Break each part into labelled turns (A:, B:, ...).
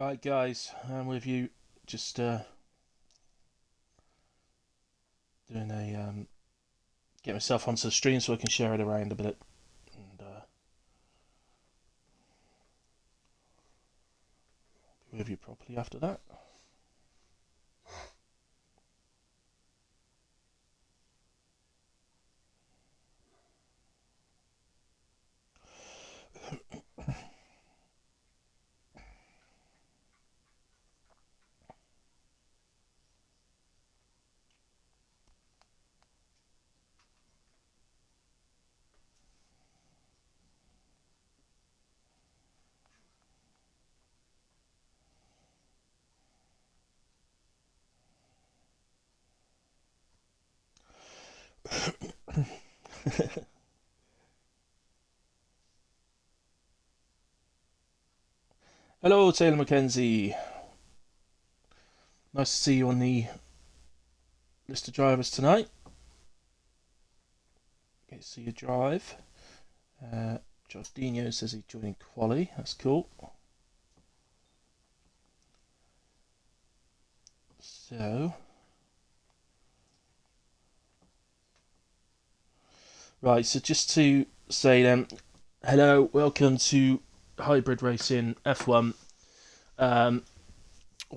A: Right, guys, I'm with you. Just doing get myself onto the stream so I can share it around a bit, and be with you properly after that. Hello, Taylor Mackenzie. Nice to see you on the list of drivers tonight. Get to see you drive. Jordinho says he's joining Quali. That's cool. So, right. So just to say then, hello, welcome to Hybrid Racing F1.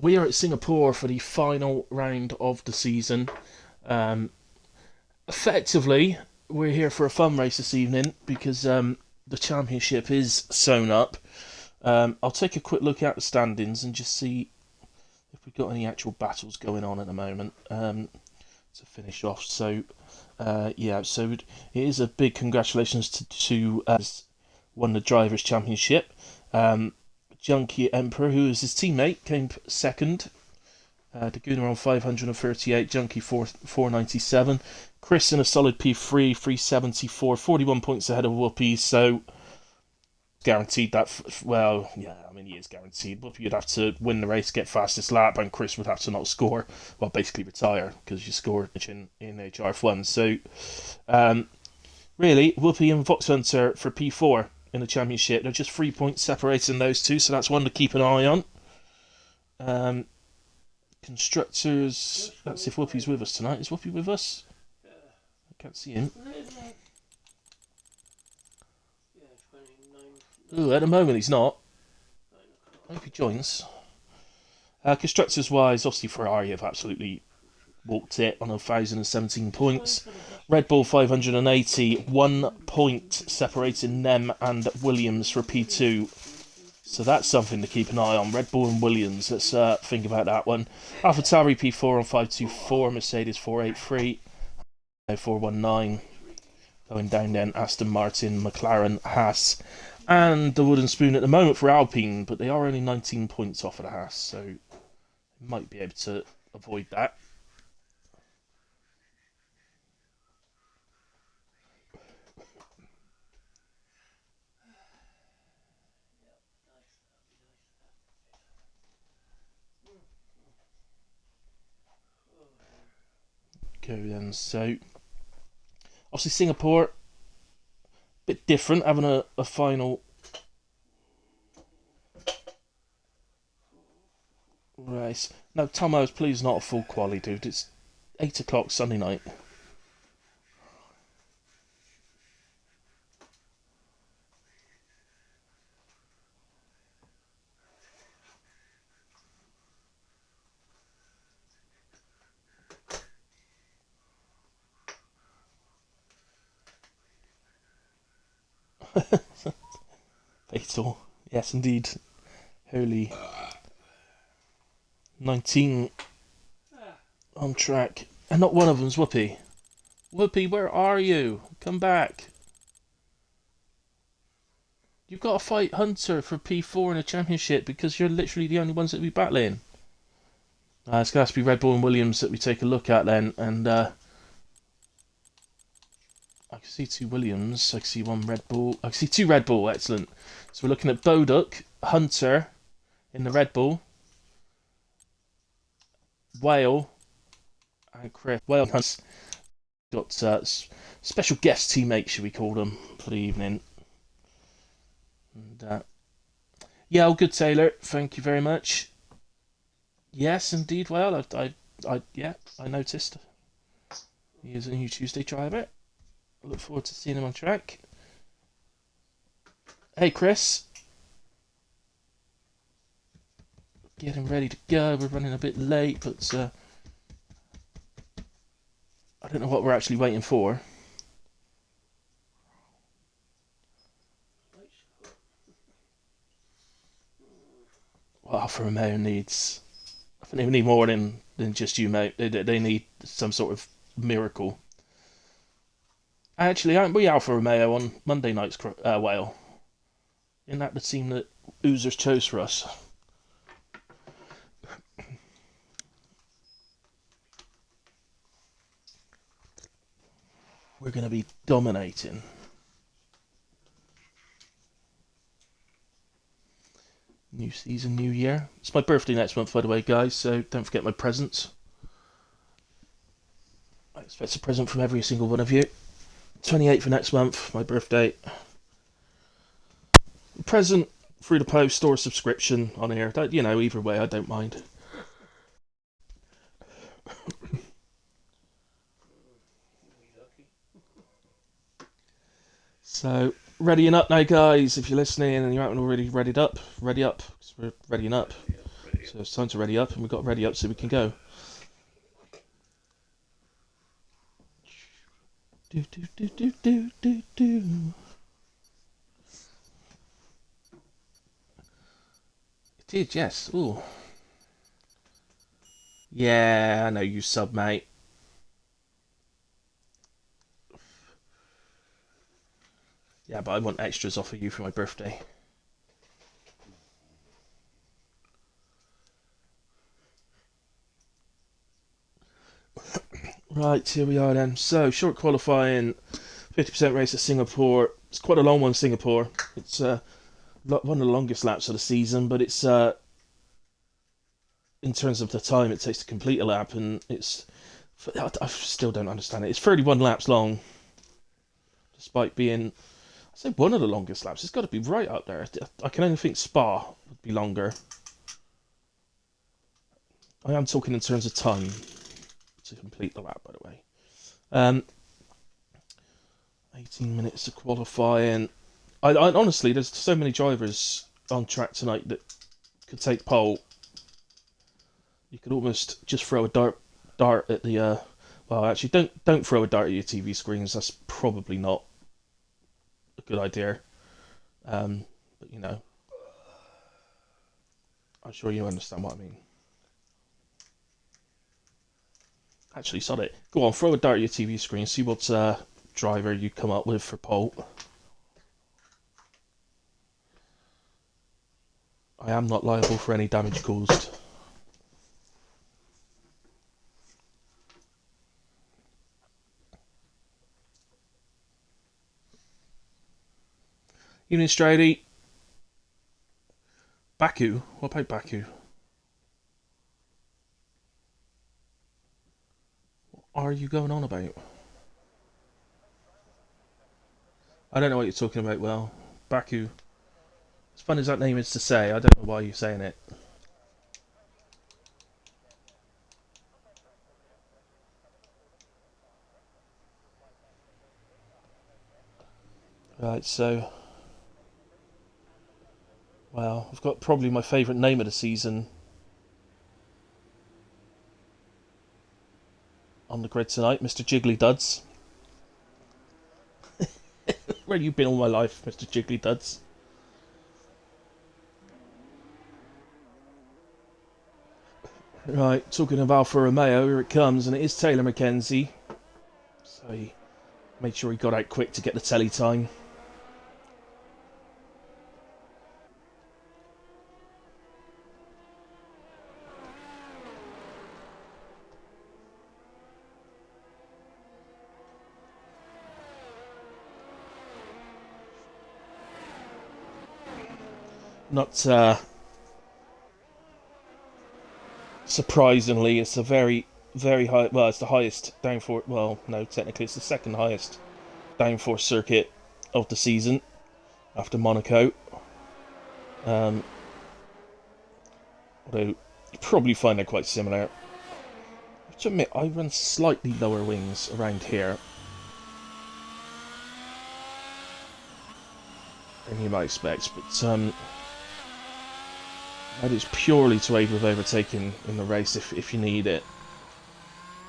A: We are at Singapore for the final round of the season. Um, Effectively, we're here for a fun race this evening because the championship is sewn up. I'll take a quick look at the standings and just see if we've got any actual battles going on at the moment to finish off. So, so it is a big congratulations to won the Drivers' Championship. Junkie Emperor, who is his teammate, came second. Daguna on 538, Junkie 497. Chris in a solid P3, 374, 41 points ahead of Whoopi, so guaranteed that. He is guaranteed. Whoopi would have to win the race, get fastest lap, and Chris would have to not score, well, basically retire, because you score in HRF1. So, really, Whoopi and Vox Hunter for P4 in the championship. They're just 3 points separating those two, so that's one to keep an eye on. Constructors. Let's see if Whoopi's with us tonight. Is Whoopi with us? I can't see him. Ooh, at the moment he's not. I hope he joins. Constructors wise, obviously Ferrari have absolutely walked it on 1,017 points. Red Bull 580, 1 point separating them and Williams for P2. So that's something to keep an eye on. Red Bull and Williams. Let's think about that one. AlphaTauri P4 on 524. Mercedes 483. 419. Going down then Aston Martin, McLaren, Haas, and the wooden spoon at the moment for Alpine. But they are only 19 points off of the Haas, so might be able to avoid that. Go then. So obviously Singapore, bit different, having a final race. No, Tomo's please not a full quali, dude. It's 8 o'clock Sunday night. Fatal. Yes, indeed. Holy. 19 on track. And not one of them's Whoopi. Whoopi, where are you? Come back. You've got to fight Hunter for P4 in the championship because you're literally the only ones that will be battling. It's going to have to be Red Bull and Williams that we take a look at then. And I can see 2 Williams. I can see 1 Red Bull. I can see 2 Red Bull. Excellent. So we're looking at Boduk, Hunter in the Red Bull. Whale and Chris. Whale has got special guest teammates, should we call them, for the evening. And Yeah, all good, Taylor. Thank you very much. Yes, indeed. Well, yeah, I noticed. He is a new Tuesday driver. I look forward to seeing him on track. Hey, Chris, getting ready to go. We're running a bit late, but I don't know what we're actually waiting for. What Alfa Romeo needs, I think they need more than just you, mate. They need some sort of miracle. Actually, aren't we Alfa Romeo on Monday night's Whale? Isn't that the team that Oozers chose for us? We're going to be dominating. New season, new year. It's my birthday next month, by the way, guys, so don't forget my presents. I expect a present from every single one of you. 28th for next month, my birthday. Present through the post or subscription on here. Either way, I don't mind. So, readying up now, guys. If you're listening and you haven't already readied up, ready up, because we're readying up. So it's time to ready up, and we've got to ready up so we can go. Do do do do do do do. It did, yes. Ooh. Yeah, I know you sub, mate. Yeah, but I want extras off of you for my birthday. Right, here we are then. So, short qualifying, 50% race at Singapore. It's quite a long one, Singapore. It's one of the longest laps of the season, but it's in terms of the time it takes to complete a lap, and I still don't understand it. It's 31 laps long, despite being, I say, one of the longest laps. It's got to be right up there. I can only think Spa would be longer. I am talking in terms of time to complete the lap, by the way. 18 minutes to qualifying. I honestly, there's so many drivers on track tonight that could take pole. You could almost just throw a dart at the. Well, actually, don't throw a dart at your TV screens. That's probably not a good idea. But I'm sure you understand what I mean. Actually, sod it. Go on, throw a dart at your TV screen. See what driver you come up with for pole. I am not liable for any damage caused. Evening, Strady. Baku? What about Baku? What are you going on about? I don't know what you're talking about, well. Baku. As fun as that name is to say, I don't know why you're saying it. Right, so... Well, I've got probably my favourite name of the season on the grid tonight, Mr. Jiggly Duds. Where have you been all my life, Mr. Jiggly Duds? Right, talking of Alfa Romeo, here it comes, and it is Taylor Mackenzie. So he made sure he got out quick to get the telly time. Not surprisingly, it's a very, very high. Well, it's the highest downforce. Well, no, technically it's the second highest downforce circuit of the season after Monaco. Although, you probably find they're quite similar. I have to admit, I run slightly lower wings around here than you might expect, but that is purely to aid with overtaking in the race if you need it.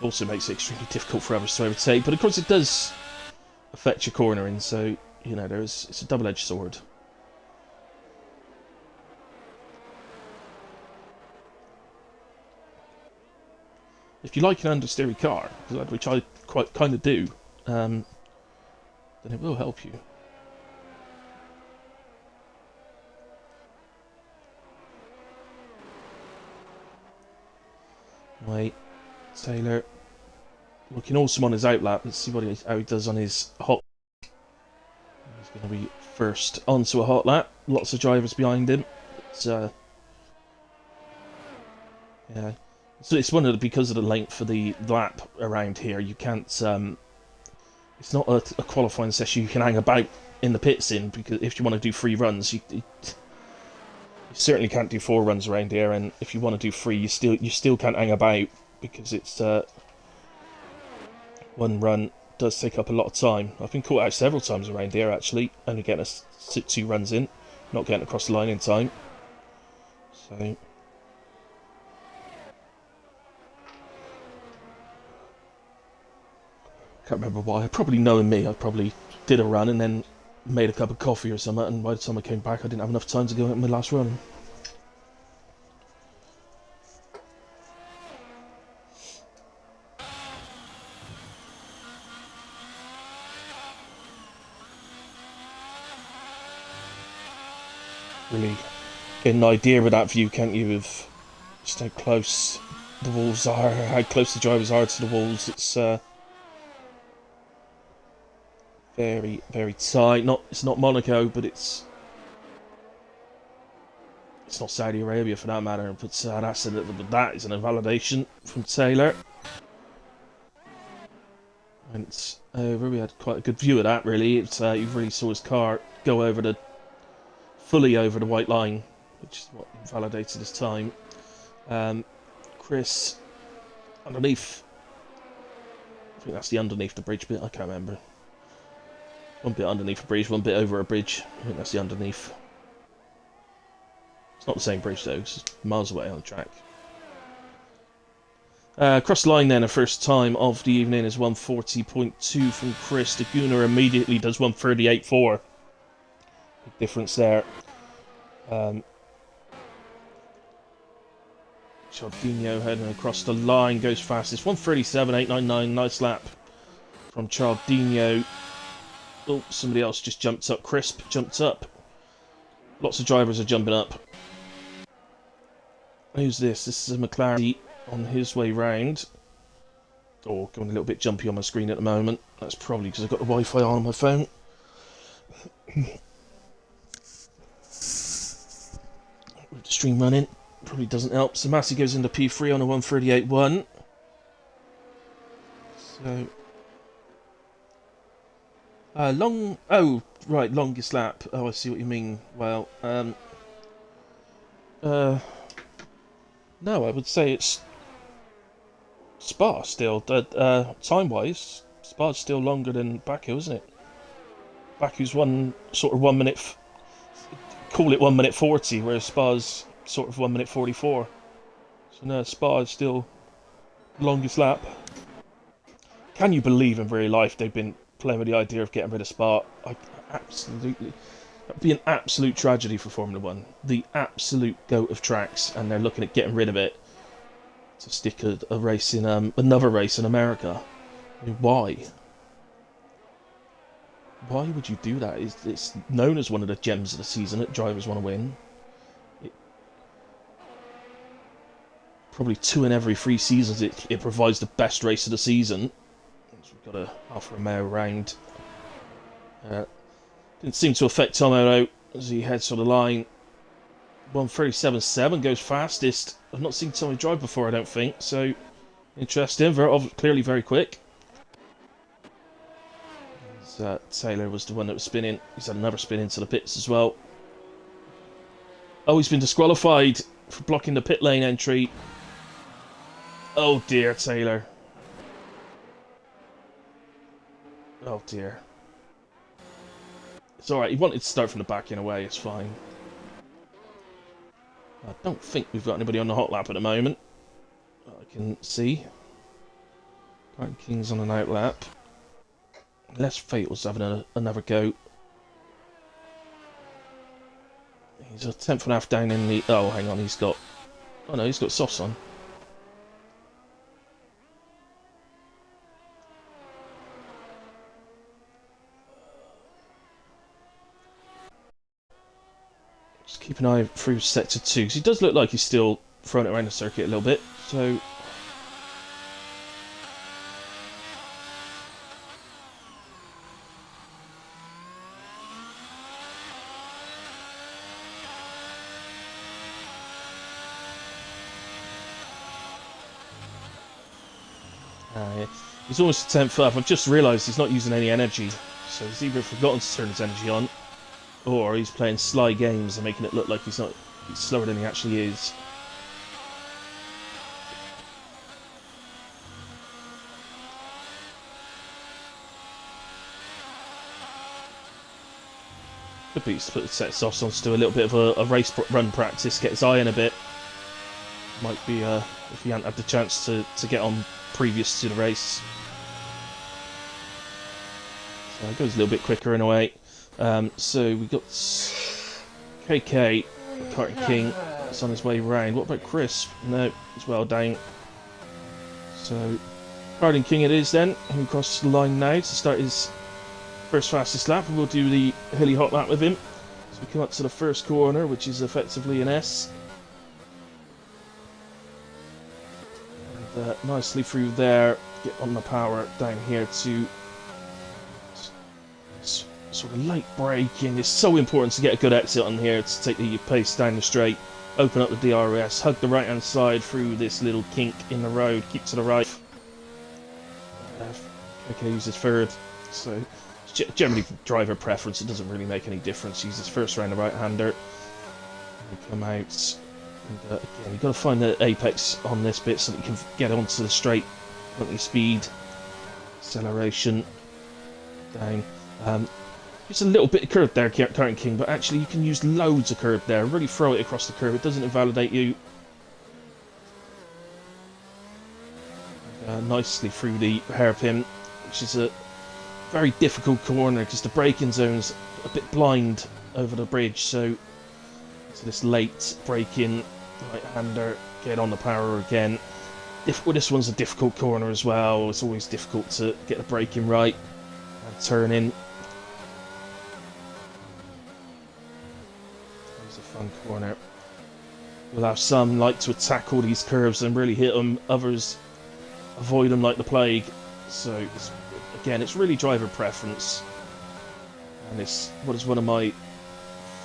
A: Also makes it extremely difficult for others to overtake, but of course it does affect your cornering, so, you know, it's a double-edged sword. If you like an understeery car, which I quite kind of do, then it will help you. Wait, Taylor looking awesome on his outlap. Let's see how he does on his hot. He's going to be first onto a hot lap. Lots of drivers behind him. Yeah. So it's one of the, because of the length of the lap around here, you can't. It's not a qualifying session you can hang about in the pits in, because if you want to do 3 runs, you certainly can't do 4 runs around here, and if you want to do 3, you still can't hang about, because it's one run does take up a lot of time. I've been caught out several times around here actually, only getting 2 runs in, not getting across the line in time. So can't remember why. Probably knowing me, I probably did a run and then made a cup of coffee or something, and by the time I came back I didn't have enough time to go at my last run. Really get an idea with that view, can't you, of just how close the walls are, how close the drivers are to the walls. It's very, very tight. It's not Monaco, but it's not Saudi Arabia for that matter. But that is an invalidation from Taylor. Went over. We had quite a good view of that. Really, you really saw his car go fully over the white line, which is what invalidated his time. Chris underneath. I think that's the underneath the bridge bit. I can't remember. One bit underneath a bridge, one bit over a bridge. I think that's the underneath. It's not the same bridge though, because it's miles away on the track. Across the line then, a first time of the evening is 140.2 from Chris. The Gunnar immediately does 138.4. Big difference there. Chardinho heading across the line, goes fastest. 137.899, nice lap from Chardinho. Oh, somebody else just jumped up. Crisp jumped up. Lots of drivers are jumping up. Who's this? This is a McLaren on his way round. Oh, going a little bit jumpy on my screen at the moment. That's probably because I've got the Wi-Fi on my phone. With the stream running, probably doesn't help. So Massey goes into P3 on a 138.1. So longest lap. Oh, I see what you mean. Well, no, I would say it's Spa still. Time-wise, Spa's still longer than Baku, isn't it? Baku's 1 minute. Call it 1 minute 40, whereas Spa's sort of 1 minute 44. So no, Spa is still longest lap. Can you believe in real life they've been playing with the idea of getting rid of Spa? Absolutely. That'd be an absolute tragedy for Formula 1. The absolute goat of tracks, and they're looking at getting rid of it to stick a race in another race in America. I mean, why? Why would you do that? It's known as one of the gems of the season that drivers want to win. Probably 2 in every 3 seasons it provides the best race of the season. So we've got a Alfa Romeo round. Didn't seem to affect Tomo as he heads for the line. 137.7 goes fastest. I've not seen Tommy drive before, I don't think. So interesting. Clearly very quick. Taylor was the one that was spinning. He's had another spin into the pits as well. Oh, he's been disqualified. for blocking the pit lane entry. Oh dear, Taylor. Oh dear. It's alright, he wanted to start from the back in a way, it's fine. I don't think we've got anybody on the hot lap at the moment. I can see. Carton King's on an out lap. Less Fatal's having another go. He's a tenth and a half down in the... Oh, hang on, he's got... Oh no, he's got softs on. Just keep an eye through sector 2, because he does look like he's still throwing it around the circuit a little bit, so... Yeah. He's almost 10th up. I've just realised he's not using any energy, so he's either forgotten to turn his energy on, or he's playing sly games and making it look like he's slower than he actually is. Could be to put the set softs on to do a little bit of a race run practice, get his eye in a bit. Might be if he hadn't had the chance to get on previous to the race. So it goes a little bit quicker in a way. So we got KK, Carton King, that's on his way round. What about Crisp? No, he's well down. So Carton King it is then, who crosses the line now to start his first fastest lap, and we'll do the hilly hot lap with him. So we come up to the first corner, which is effectively an S. Nicely through there, get on the power down here to sort of late braking. It's so important to get a good exit on here to take the pace down the straight, open up the DRS, hug the right hand side through this little kink in the road, keep to the right. Okay, uses third, so it's generally driver preference, it doesn't really make any difference. Uses first round the right hander, come out. And again, you've got to find the apex on this bit so that you can get onto the straight. Plenty of speed, acceleration, down. Just a little bit of curve there, Carton King, but actually you can use loads of curve there. Really throw it across the curve. It doesn't invalidate you. Nicely through the hairpin, which is a very difficult corner because the braking zone's a bit blind over the bridge. So this late break-in right-hander, get on the power again. This one's a difficult corner as well. It's always difficult to get the braking right and turn in. It's a fun corner. We'll have some like to attack all these curves and really hit them. Others avoid them like the plague. So it's really driver preference. And it's what is one of my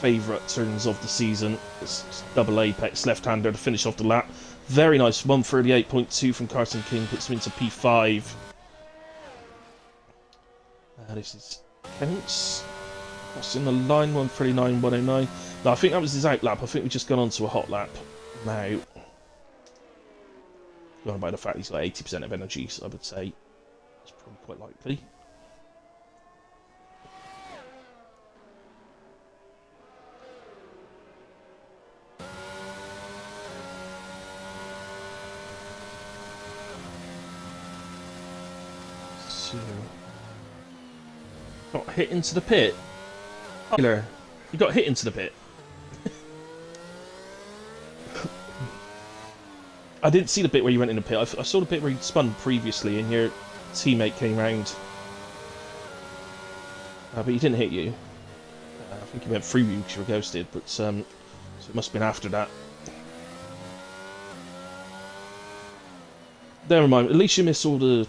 A: favourite turns of the season. It's double apex left-hander to finish off the lap. Very nice 138.2 from Carton King, puts him into P5. This is counts. Crossing the line, 139.109. No, I think that was his out lap. I think we've just gone on to a hot lap now. Going by the fact he's got 80% of energy, so I would say it's probably quite likely. Got hit into the pit. Taylor, you got hit into the pit. I didn't see the bit where you went in the pit. I saw the bit where you spun previously and your teammate came round. But he didn't hit you. I think he went through you because you were ghosted, but so it must have been after that. Never mind, at least you missed all the...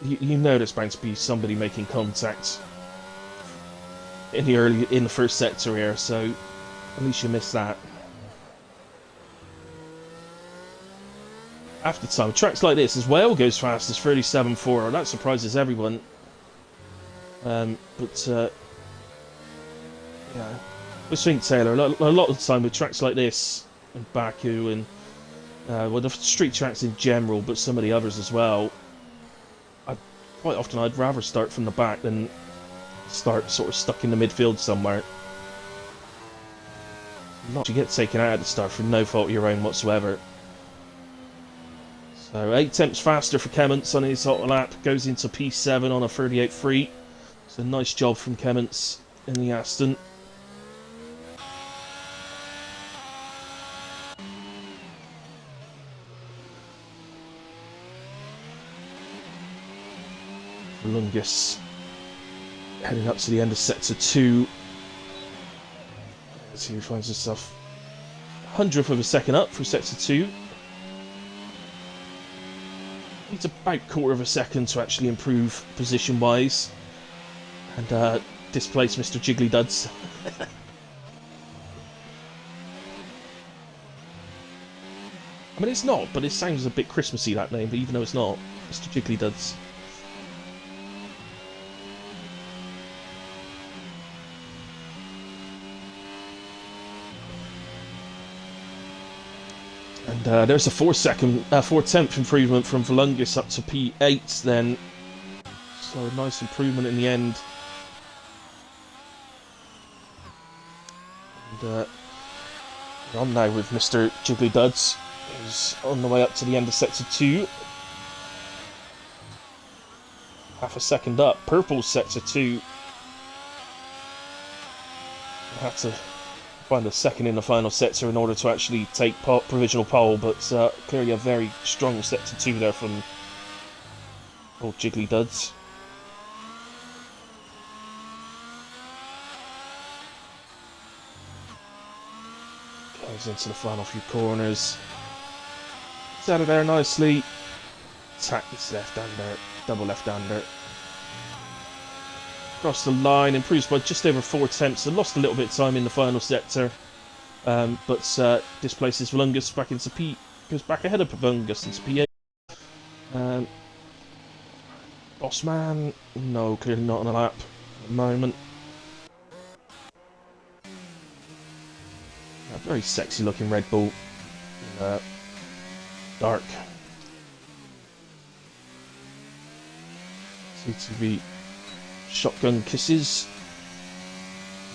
A: You know there's bound to be somebody making contact in the first sector here, so at least you missed that. After time, tracks like this, as well goes fast as 37.4. That surprises everyone. Yeah, I think Taylor, a lot of the time with tracks like this, and Baku and well, the street tracks in general, but some of the others as well. Quite often I'd rather start from the back than start sort of stuck in the midfield somewhere. Not you get taken out at the start for no fault of your own whatsoever. So 8 tenths faster for Kemments on his hot lap, goes into P7 on a 38.3. So nice job from Kemments in the Aston. Lungus heading up to the end of sector 2. Let's see who finds himself 100th of a second up for sector 2. Needs about quarter of a second to actually improve position wise and displace Mr. Jiggly Duds. I mean, it's not, but it sounds a bit Christmassy, that name, but even though it's not, Mr. Jiggly Duds. And there's a 4/10th improvement from Volungus up to P8 then. So a nice improvement in the end. And we're on now with Mr. Jiggly Duds, who's on the way up to the end of sector 2. Half a second up. Purple's sector 2. I had to find a second in the final sector in order to actually take provisional pole, but clearly a very strong sector 2 there from old Jiggly Duds. Goes into the final few corners. It's out of there nicely. Attack this left-hander, double left-hander. Across the line, improves by just over 4 tenths, and lost a little bit of time in the final sector, but displaces Volungus back into P, goes back ahead of Volungus into P8. Bossman, no, clearly not on a lap at the moment. A very sexy looking Red Bull, dark. CTV. Shotgun Kisses.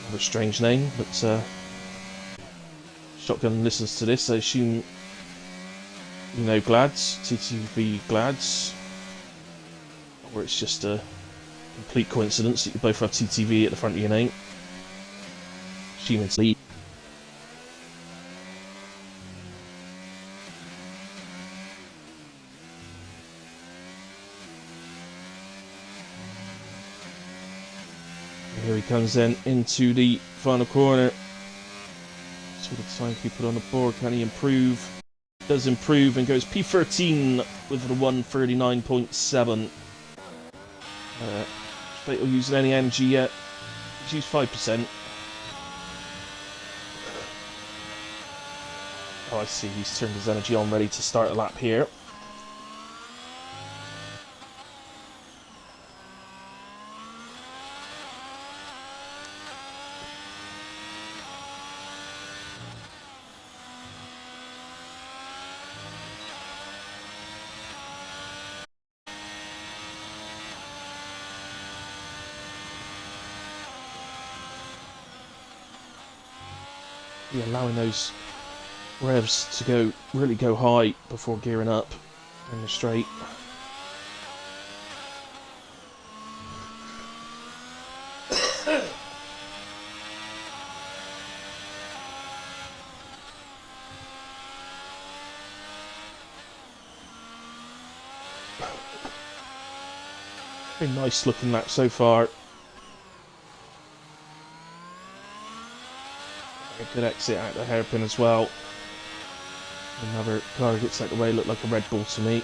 A: Another strange name, but Shotgun listens to this, I assume you know Glads, TTV Glads. Or it's just a complete coincidence that you both have TTV at the front of your name. Assume it's Lee. Here he comes then into the final corner. Sort of timekeeper on the board. Can he improve? Does improve and goes P13 with the 139.7. Fatal using any energy yet. He's used 5%. Oh, I see. He's turned his energy on, ready to start a lap here. Yeah, allowing those revs to really go high before gearing up in the straight. Very nice looking lap so far. A good exit out the hairpin as well. Another car gets out the way, looked like a Red Bull to me.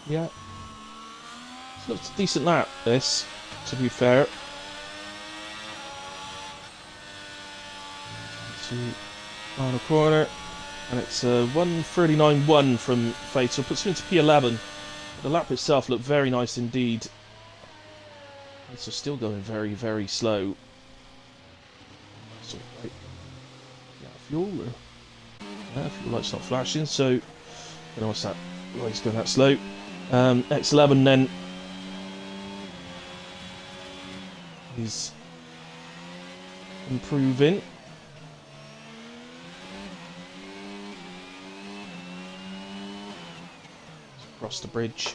A: Yeah. Looks a decent lap, this, to be fair. to final corner, and it's 1:39.1 from Fatal, puts him into P11. The lap itself looked very nice indeed. It's still going very, very slow. So, right. Yeah, fuel light's not flashing, so I don't know what's that. Why he's going that slow. X11 then is improving. Across the bridge.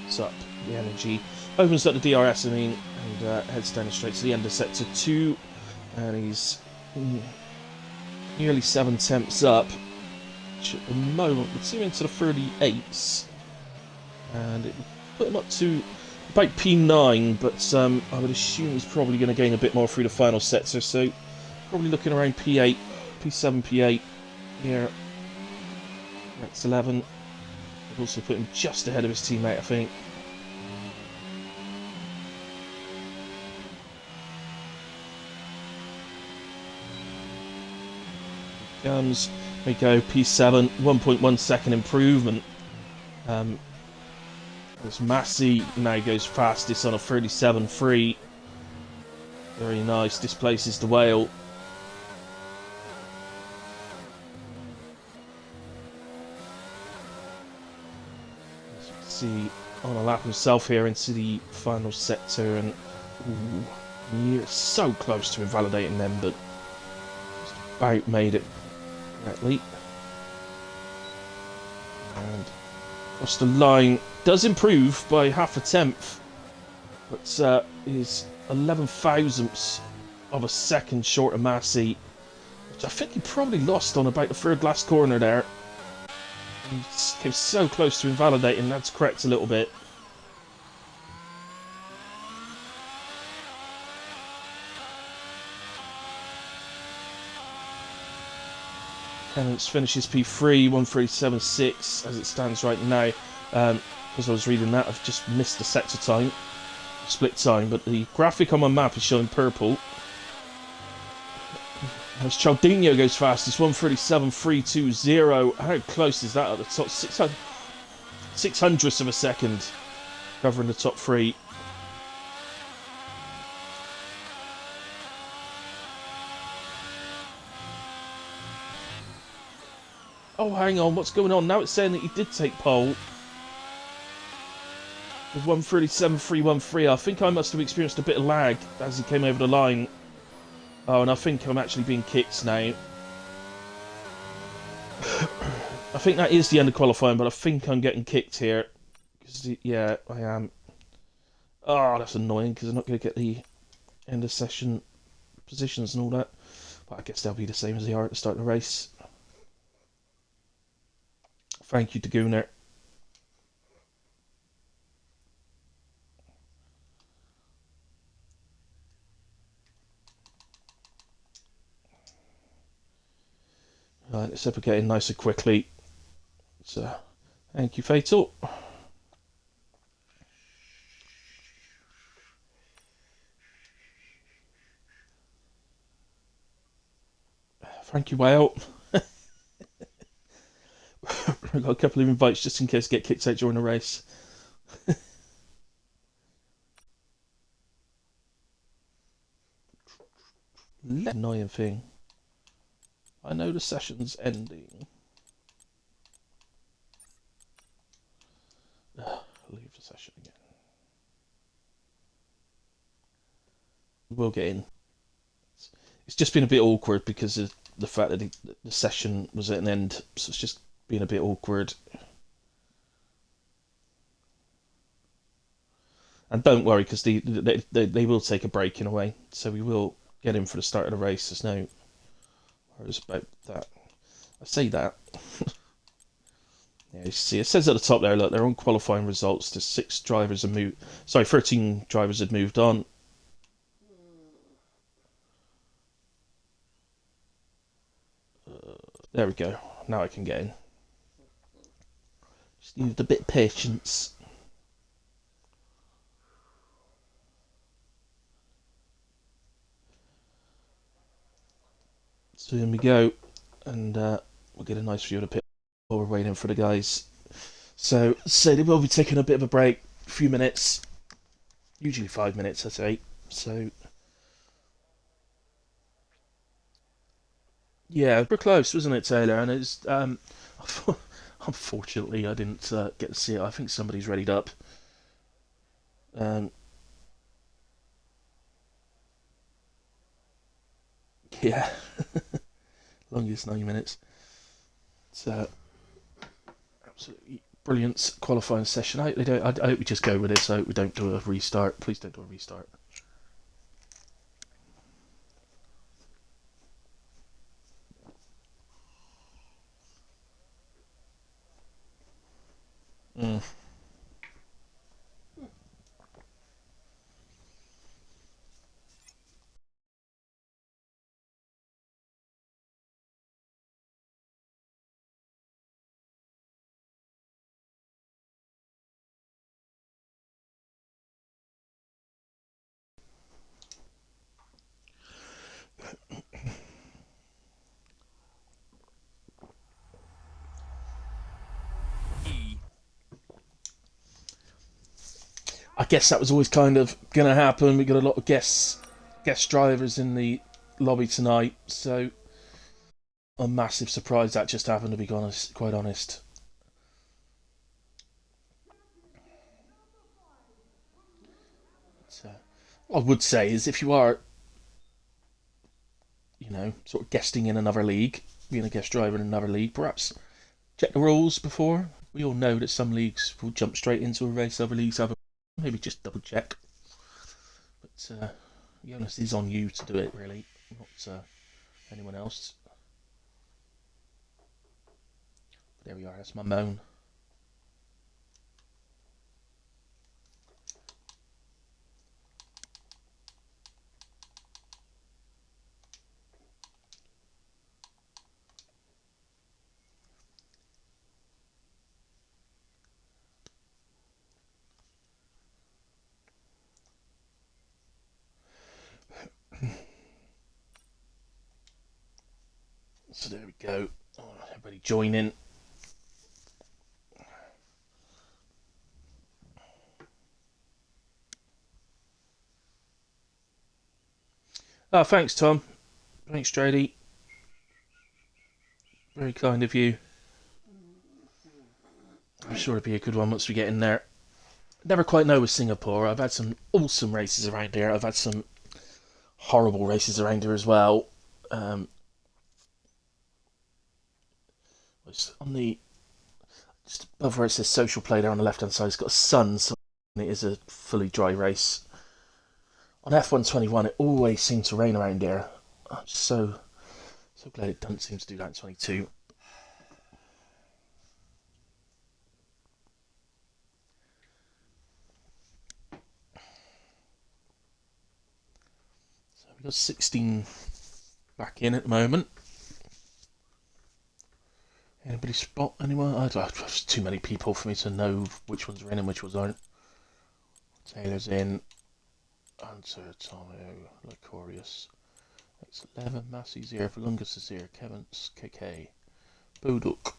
A: It's up the energy. Opens up the DRS, and heads down straight to the end of sector 2. And he's nearly 7 tenths up. Which at the moment would see him into the 38s. And it would put him up to about P9, but I would assume he's probably going to gain a bit more through the final sector. So probably looking around P8, P7, P8 here. X11 would also put him just ahead of his teammate, I think. Comes, we go P7, 1.1 second improvement. This Massey now goes fastest on a 37.3. Very nice, displaces the whale. See on a lap himself here into the final sector, and he's so close to invalidating them, but just about made it correctly. And across the line, does improve by half a tenth, but is 11 thousandths of a second short of Massey, which I think he probably lost on about the third last corner there. He came so close to invalidating, that's correct a little bit. Pennants finishes P3, 1:37.6 as it stands right now. Because I was reading that, I've just missed the sector time, split time, but the graphic on my map is showing purple. As Chaldinho goes fastest, 1:37.320. How close is that at the top? 600ths of a second, covering the top three. Oh, hang on, what's going on? Now it's saying that he did take pole. With 1:37.313. I think I must have experienced a bit of lag as he came over the line. Oh, and I think I'm actually being kicked now. I think that is the end of qualifying, but I think I'm getting kicked here. Yeah, I am. Oh, that's annoying, because I'm not going to get the end of session positions and all that. But I guess they'll be the same as they are at the start of the race. Thank you to Gooner. Right, let's hope we're getting nicer quickly. So, thank you, Fatal. Thank you, Whale. I've got a couple of invites just in case I get kicked out during the race. Annoying thing. I know the session's ending. Leave the session again. We'll get in. It's just been a bit awkward because of the fact that the session was at an end, so it's just been a bit awkward. And don't worry, because they will take a break in a way, so we will get in for the start of the race. There's no worries about that. I say that. Yeah, you see, it says at the top there, look, their own qualifying results. There's 6 drivers have moved. Sorry, 13 drivers had moved on. There we go. Now I can get in. Just need a bit of patience. So in we go, and we'll get a nice view of the pit while we're waiting for the guys. So they will be taking a bit of a break, a few minutes, usually 5 minutes, I'd say. So yeah, we're close, wasn't it, Taylor? And it's unfortunately I didn't get to see it. I think somebody's readied up. Um, yeah, longest 9 minutes. So absolutely brilliant qualifying session. I hope we just go with this. I hope we don't do a restart. Please don't do a restart. Mm. I guess that was always kind of going to happen. We got a lot of guest drivers in the lobby tonight, so a massive surprise that just happened. To be honest, quite honest. So, what I would say is, if you are, sort of guesting in another league, being a guest driver in another league, perhaps check the rules before. We all know that some leagues will jump straight into a race, other leagues have a maybe just double check. But the onus is on you to do it, really, not anyone else. But there we are. That's my moan. So there we go. Oh, everybody join in. Oh, thanks, Tom. Thanks, Strady. Very kind of you. I'm sure it'll be a good one once we get in there. Never quite know with Singapore. I've had some awesome races around here. I've had some horrible races around here as well. It's on the just above where it says social play there on the left hand side. It's got a sun, so it is a fully dry race. On F1-21, it always seems to rain around here. I'm so glad it doesn't seem to do that in 22. So we've got 16 back in at the moment. Anybody spot anyone? There's too many people for me to know which ones are in and which ones aren't. Taylor's in. Answer Tomo, Lycorius. X11, Massey's here, Valungus is here, Kevin's KK, Boduk,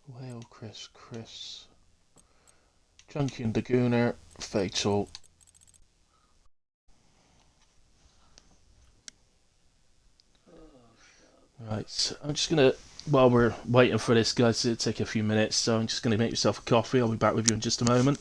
A: Whale, Chris, Junkie and Dagooner, Fatal. Right, so I'm just gonna, while we're waiting for this guys to take a few minutes, so I'm just gonna make yourself a coffee. I'll be back with you in just a moment.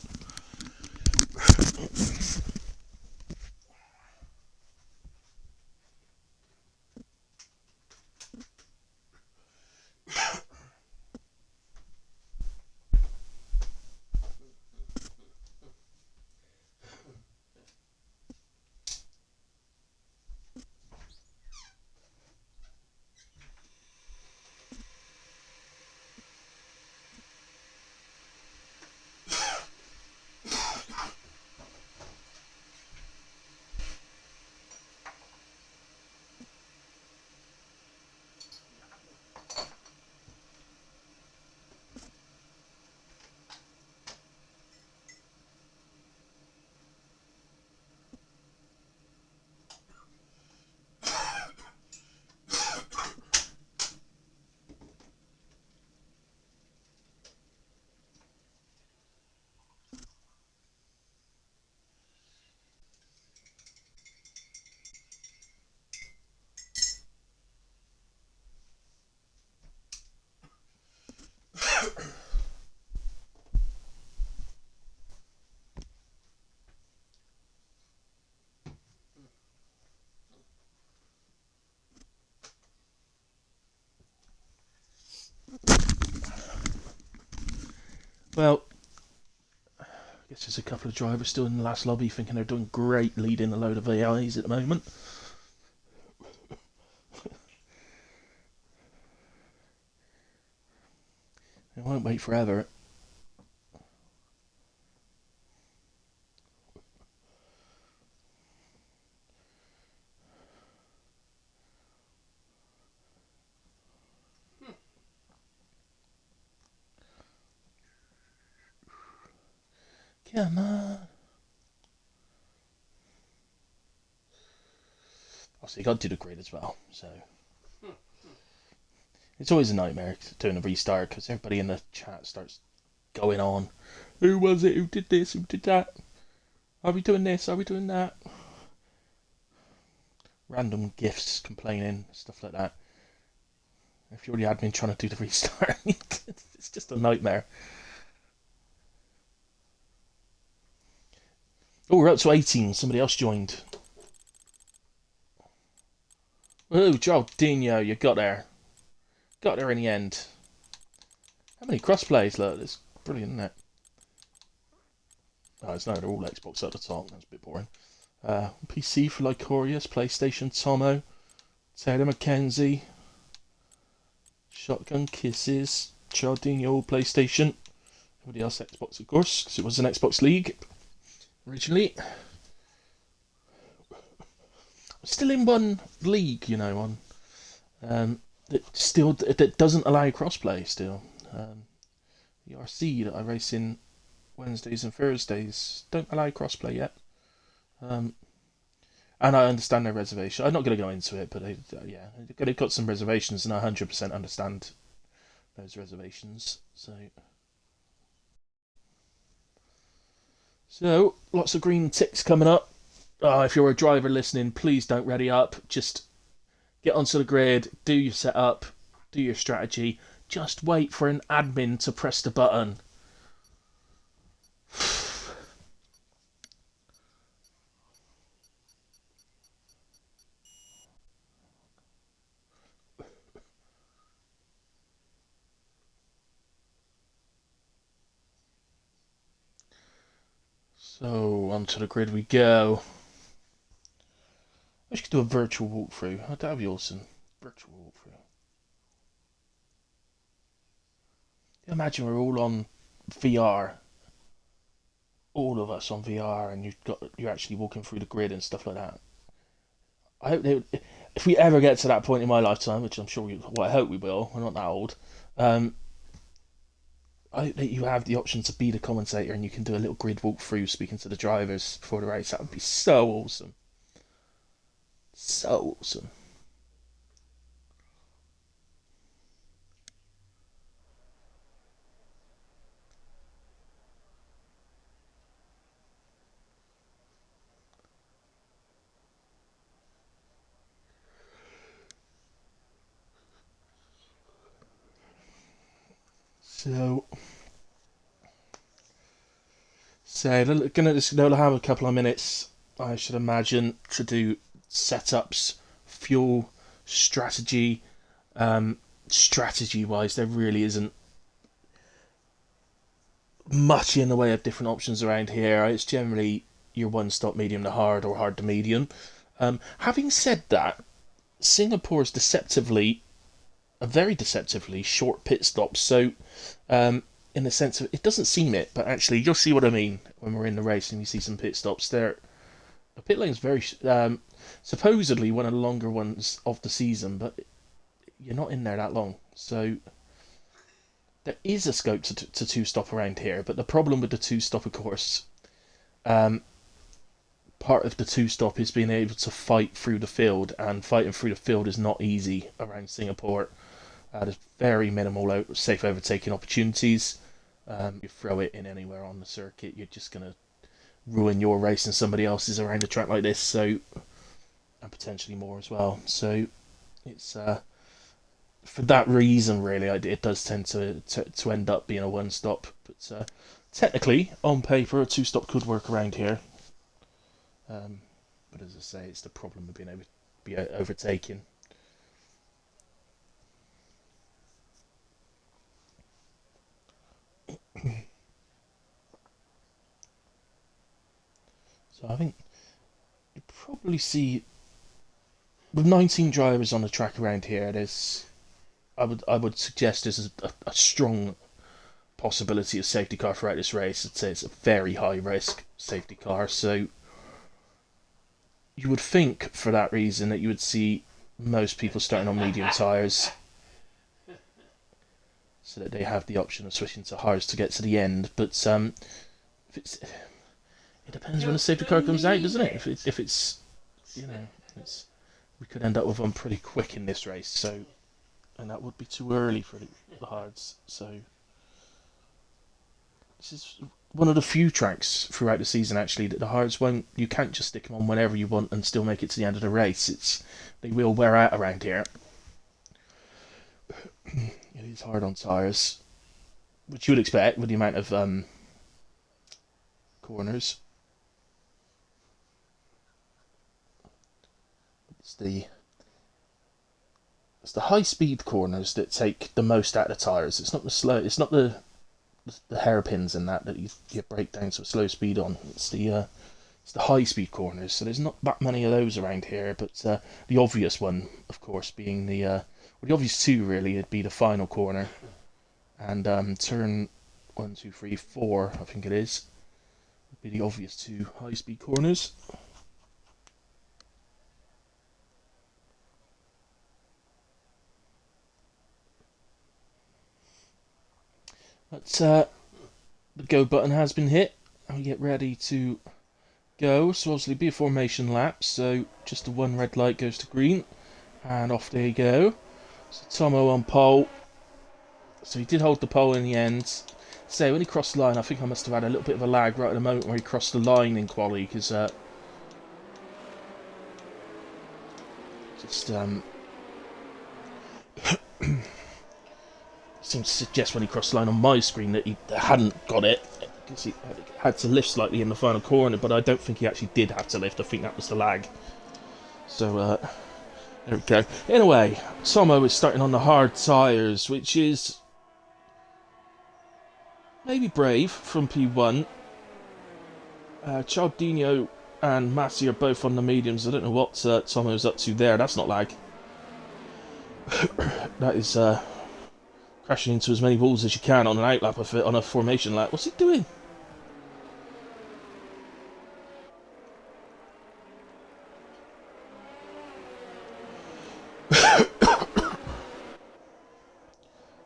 A: Well, I guess there's a couple of drivers still in the last lobby thinking they're doing great, leading a load of AIs at the moment. It won't wait forever. Come on. Also, you got to do the grid as well, so it's always a nightmare doing a restart because everybody in the chat starts going on. Who was it? Who did this? Who did that? Are we doing this? Are we doing that? Random gifts complaining, stuff like that. If you're the admin trying to do the restart, it's just a nightmare. Oh, we're up to 18. Somebody else joined. Oh, Jaldinho, you got there. Got there in the end. How many crossplays? Look, it's brilliant, isn't it? Oh, it's no, they're all Xbox at the top. That's a bit boring. PC for Lycorius, PlayStation Tomo, Taylor Mackenzie, Shotgun Kisses, Jaldinho, PlayStation. Everybody else Xbox, of course, because it was an Xbox League originally. Still in one league, you know, on that doesn't allow crossplay still. The RC that I race in Wednesdays and Thursdays don't allow crossplay yet. And I understand their reservation. I'm not going to go into it, but yeah, they've got some reservations, and I 100% understand those reservations. So lots of green ticks coming up. If you're a driver listening, please don't ready up. Just get onto the grid, do your setup, do your strategy. Just wait for an admin to press the button. So, onto the grid we go. I should do a virtual walkthrough. Oh, that would be awesome. Virtual walkthrough. Imagine we're all on VR. All of us on VR, and you're actually walking through the grid and stuff like that. I hope if we ever get to that point in my lifetime, which I'm sure I hope we will. We're not that old. I hope that you have the option to be the commentator and you can do a little grid walkthrough speaking to the drivers before the race. That would be so awesome. So awesome. So, they'll have a couple of minutes, I should imagine, to do setups, fuel, strategy. Strategy wise, there really isn't much in the way of different options around here. It's generally your one stop medium to hard or hard to medium. Having said that, Singapore is deceptively a very deceptively short pit stop. So, in the sense of it doesn't seem it, but actually you'll see what I mean when we're in the race and you see some pit stops. There, the pit lane is very supposedly one of the longer ones of the season, but you're not in there that long. So there is a scope to two stop around here, but the problem with the two stop, of course, part of the two stop is being able to fight through the field, and fighting through the field is not easy around Singapore. There's very minimal safe overtaking opportunities. You throw it in anywhere on the circuit, you're just going to ruin your race and somebody else's around a track like this. So, and potentially more as well. So, it's for that reason, really, it does tend to end up being a one stop. But technically, on paper, a two stop could work around here. But as I say, it's the problem of being able to be overtaken. So I think you probably see with 19 drivers on the track around here. I would suggest there's a strong possibility of safety car throughout this race. I'd say it's a very high risk safety car. So you would think for that reason that you would see most people starting on medium tyres, so that they have the option of switching to hards to get to the end. But if it depends when the safety car comes out, doesn't it? If it's we could end up with one pretty quick in this race. So, and that would be too early for the hards. So this is one of the few tracks throughout the season actually that the hards won't. You can't just stick them on whenever you want and still make it to the end of the race. They will wear out around here. It is hard on tyres, which you would expect with the amount of corners. It's the high speed corners that take the most out of the tyres. It's not the slow. It's not the hairpins and that you break down to a slow speed on. It's the high speed corners. So there's not that many of those around here. But the obvious one, of course, being the obvious two really, it'd be the final corner and turn 1, 2, 3, 4. I think it is. Would be the obvious two high speed corners. But the go button has been hit, and we get ready to go. So obviously be a formation lap, so just the one red light goes to green, and off they go. So Tomo on pole. So he did hold the pole in the end. So when he crossed the line, I think I must have had a little bit of a lag right at the moment where he crossed the line in quali, because just seemed to suggest when he crossed the line on my screen that he hadn't got it, because he had to lift slightly in the final corner, but I don't think he actually did have to lift. I think that was the lag. So there we go. Anyway, Tomo is starting on the hard tyres, which is maybe brave from P1. Cialdino and Massi are both on the mediums. I don't know what Tomo's up to there. That's not lag. That is crashing into as many walls as you can on an outlap of it, on a formation lap. What's he doing?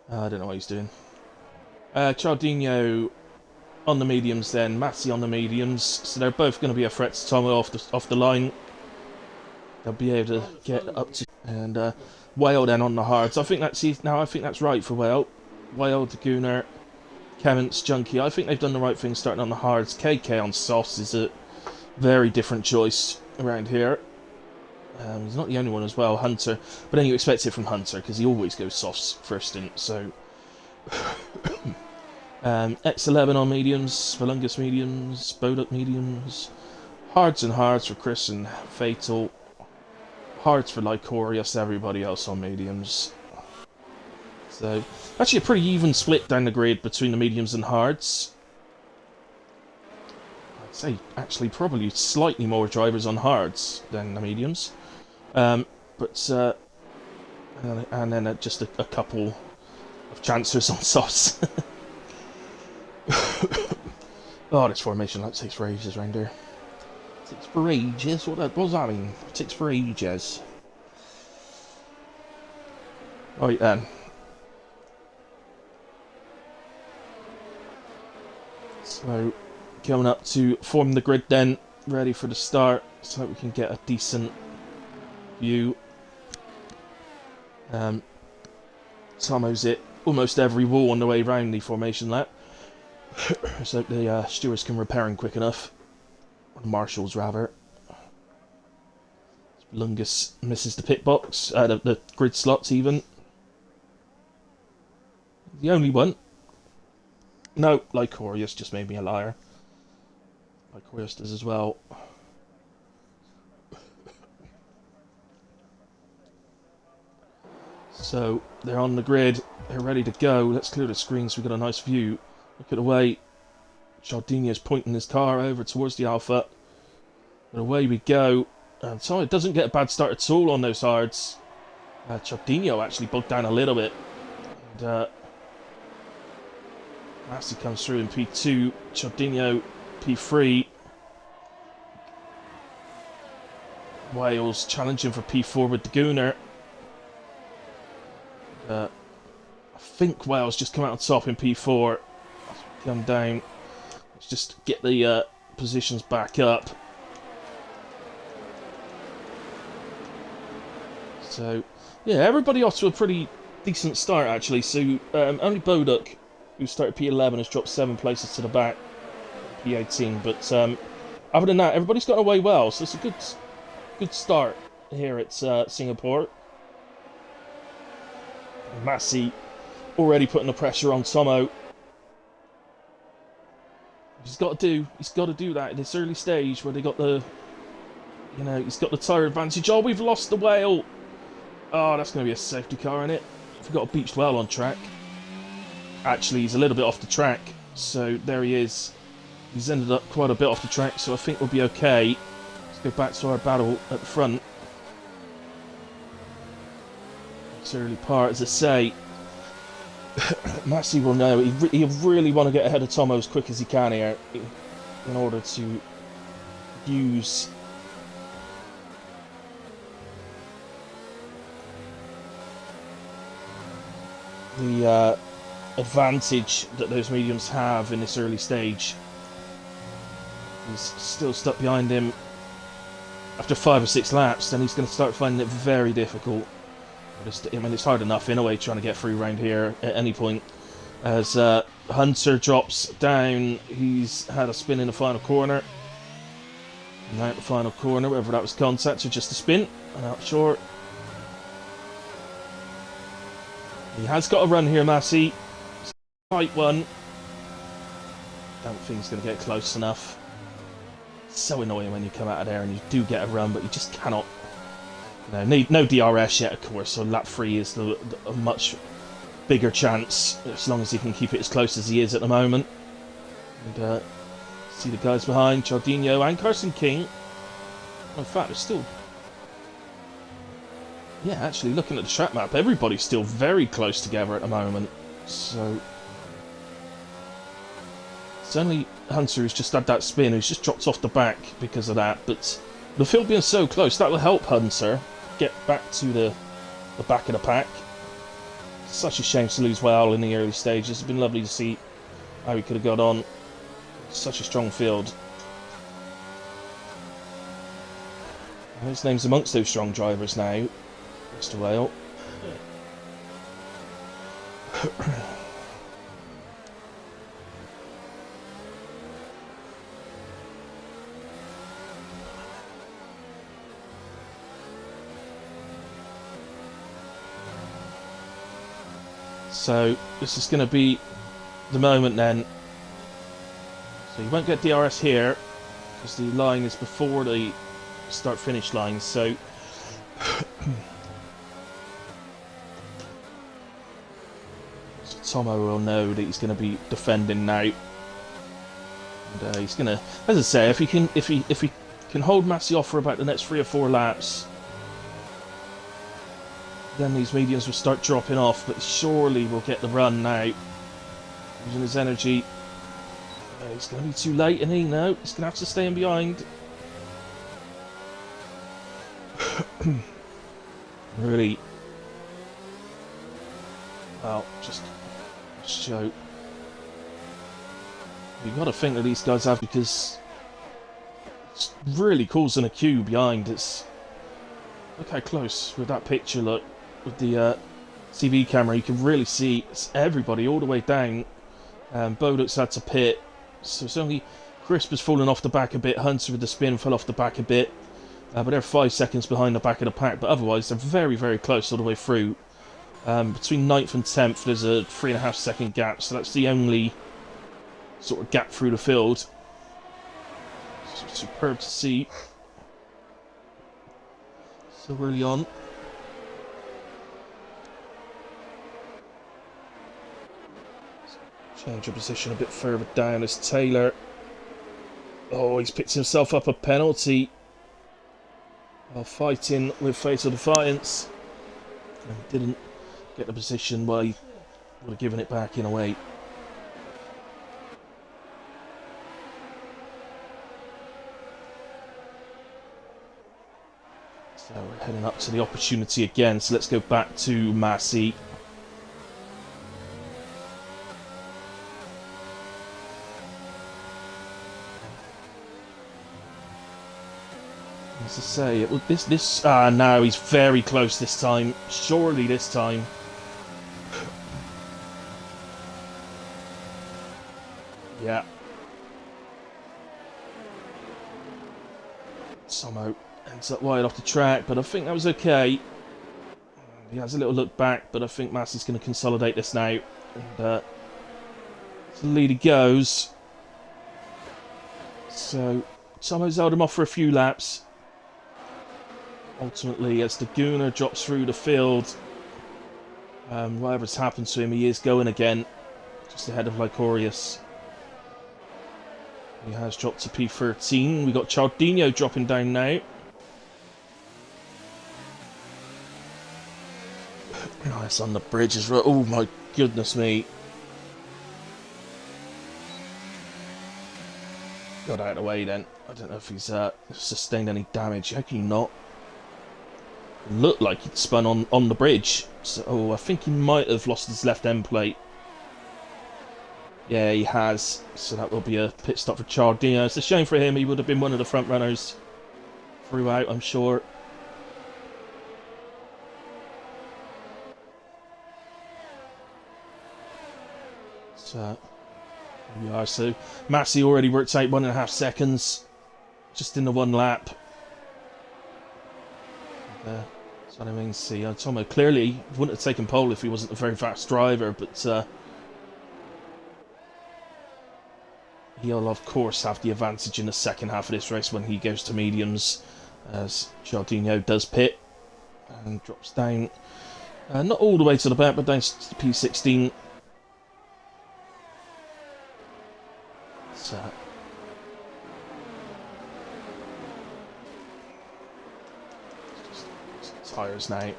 A: I don't know what he's doing. Cialdino on the mediums then, Massi on the mediums, so they're both going to be a threat to Tomo off the line. They'll be able to get up to... And Whale then on the hards. I think that's right for Whale. Whale, Daguna, Kemments, Junkie. I think they've done the right thing starting on the hards. KK on softs is a very different choice around here. He's not the only one as well, Hunter. But then you expect it from Hunter, because he always goes softs first stint, so... X11 on mediums, Valungus mediums, Boduk mediums, hards and hards for Chris and Fatal, hards for Lycorius, everybody else on mediums. So, actually a pretty even split down the grid between the mediums and hards. I'd say actually probably slightly more drivers on hards than the mediums. And then just a couple of chancers on softs. Oh, this formation that takes for ages around here. Takes for ages? What does that mean? Takes for ages. Right then. So, coming up to form the grid then, ready for the start, so that we can get a decent view. Tomo's it almost every wall on the way round the formation lap. So the stewards can repair him quick enough. Or marshals, rather. Lungus misses the pit box, the grid slots even. The only one. No, Lycorius just made me a liar. Lycorius does as well. So, they're on the grid, they're ready to go. Let's clear the screen so we've got a nice view. Look at the way Cialdini's pointing his car over towards the Alpha. But away we go. And so it doesn't get a bad start at all on those hards. Chardinho actually bogged down a little bit. And Massey comes through in P2. Chardinho P3. Wales challenging for P4 with the Gooner. I think Wales just come out on top in P4. Come down. Let's just get the positions back up. So, yeah, everybody off to a pretty decent start, actually. So, only Boduk, who started P11, has dropped 7 places to the back, P18. But other than that, everybody's got away well. So it's a good start here at Singapore. Massey already putting the pressure on Tomo. He's got to do that in this early stage where they got the, he's got the tyre advantage. Oh, we've lost the whale. Oh, that's going to be a safety car, isn't it? We've got a beached whale on track. Actually, he's a little bit off the track. So there he is. He's ended up quite a bit off the track, so I think we'll be okay. Let's go back to our battle at the front. This early part, as I say, Massey will know. He'll really want to get ahead of Tomo as quick as he can here in order to use the advantage that those mediums have in this early stage. He's still stuck behind him after 5 or 6 laps, then he's going to start finding it very difficult. I mean, it's hard enough in a way trying to get through around here at any point. As Hunter drops down, he's had a spin in the final corner. Now the final corner, whether that was contact or just a spin, I'm not sure. He has got a run here, Massey. Tight one. Don't think he's going to get close enough. It's so annoying when you come out of there and you do get a run, but you just cannot. No DRS yet, of course, so lap 3 is a much bigger chance, as long as he can keep it as close as he is at the moment. And see the guys behind, Chardinho and Carson King. In fact, there's still... Yeah, actually, looking at the track map, everybody's still very close together at the moment. So... It's only Hunter who's just had that spin, who's just dropped off the back because of that, but the field being so close, that will help Hunter get back to the back of the pack. Such a shame to lose Wales in the early stages. It's been lovely to see how he could have got on. Such a strong field. And his name's amongst those strong drivers now, Mr. Whale. So this is going to be the moment then. So you won't get DRS here because the line is before the start-finish line. So Tomo will know that he's going to be defending now. And he's going to, as I say, if he can hold Massey off for about the next 3 or 4 laps, then these mediums will start dropping off, but surely we'll get the run now. Using his energy. He's going to be too late, isn't he? No, he's going to have to stay in behind. Really. Well, just show. You've got to think that these guys have, because it's really causing a queue behind. It's look how close with that picture. Look. With the TV camera, you can really see it's everybody all the way down. Boduk's had to pit, so it's only Crisp has fallen off the back a bit. Hunter with the spin fell off the back a bit, but they're 5 seconds behind the back of the pack. But otherwise, they're very, very close all the way through. Between 9th and 10th, there's a 3.5 second gap, so that's the only sort of gap through the field. Superb to see so early on. Change of position a bit further down as Taylor. Oh, he's picked himself up a penalty. while fighting with Fatal Defiance, and didn't get the position where he would have given it back in a way. So we're heading up to the opportunity again, so let's go back to Massey. As I say, now he's very close this time. Surely this time. Yeah. Somehow ends up wide off the track, but I think that was okay. He has a little look back, but I think Massey's going to consolidate this now. And so the lead he goes. So Tomo's held him off for a few laps. Ultimately, as the Gooner drops through the field, whatever's happened to him, he is going again, just ahead of Lycorius. He has dropped to P13. We got Chardino dropping down now. Nice on the bridge as well. Oh my goodness me! Got out of the way then. I don't know if he's sustained any damage. How can you not? Looked like he'd spun on the bridge. So I think he might have lost his left end plate. Yeah, he has. So that will be a pit stop for Chardino. It's a shame for him. He would have been one of the front runners throughout, I'm sure. So here we are. So Massey already worked out 1.5 seconds just in the one lap. So I mean, see, Tomo clearly wouldn't have taken pole if he wasn't a very fast driver, but he'll of course have the advantage in the second half of this race when he goes to mediums, as Chardino does pit and drops down, not all the way to the back, but down to P16. So tyres now.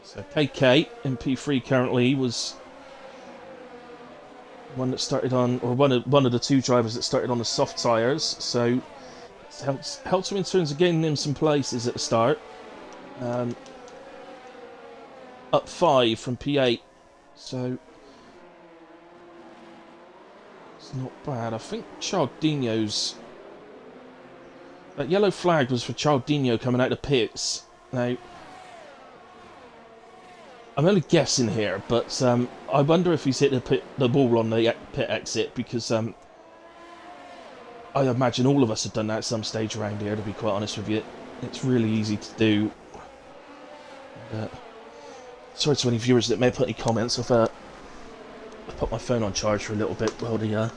A: So KK in P3 currently was one that started on, or one of the two drivers that started on the soft tyres. So it helps him in terms of getting him some places at the start. Up 5 from P8, so it's not bad. I think Chardino's that yellow flag was for Chardino coming out of pits. Now, I'm only guessing here, but I wonder if he's hit the ball on the pit exit, because I imagine all of us have done that at some stage around here, to be quite honest with you. It's really easy to do. Sorry to any viewers that may put any comments. I put my phone on charge for a little bit while the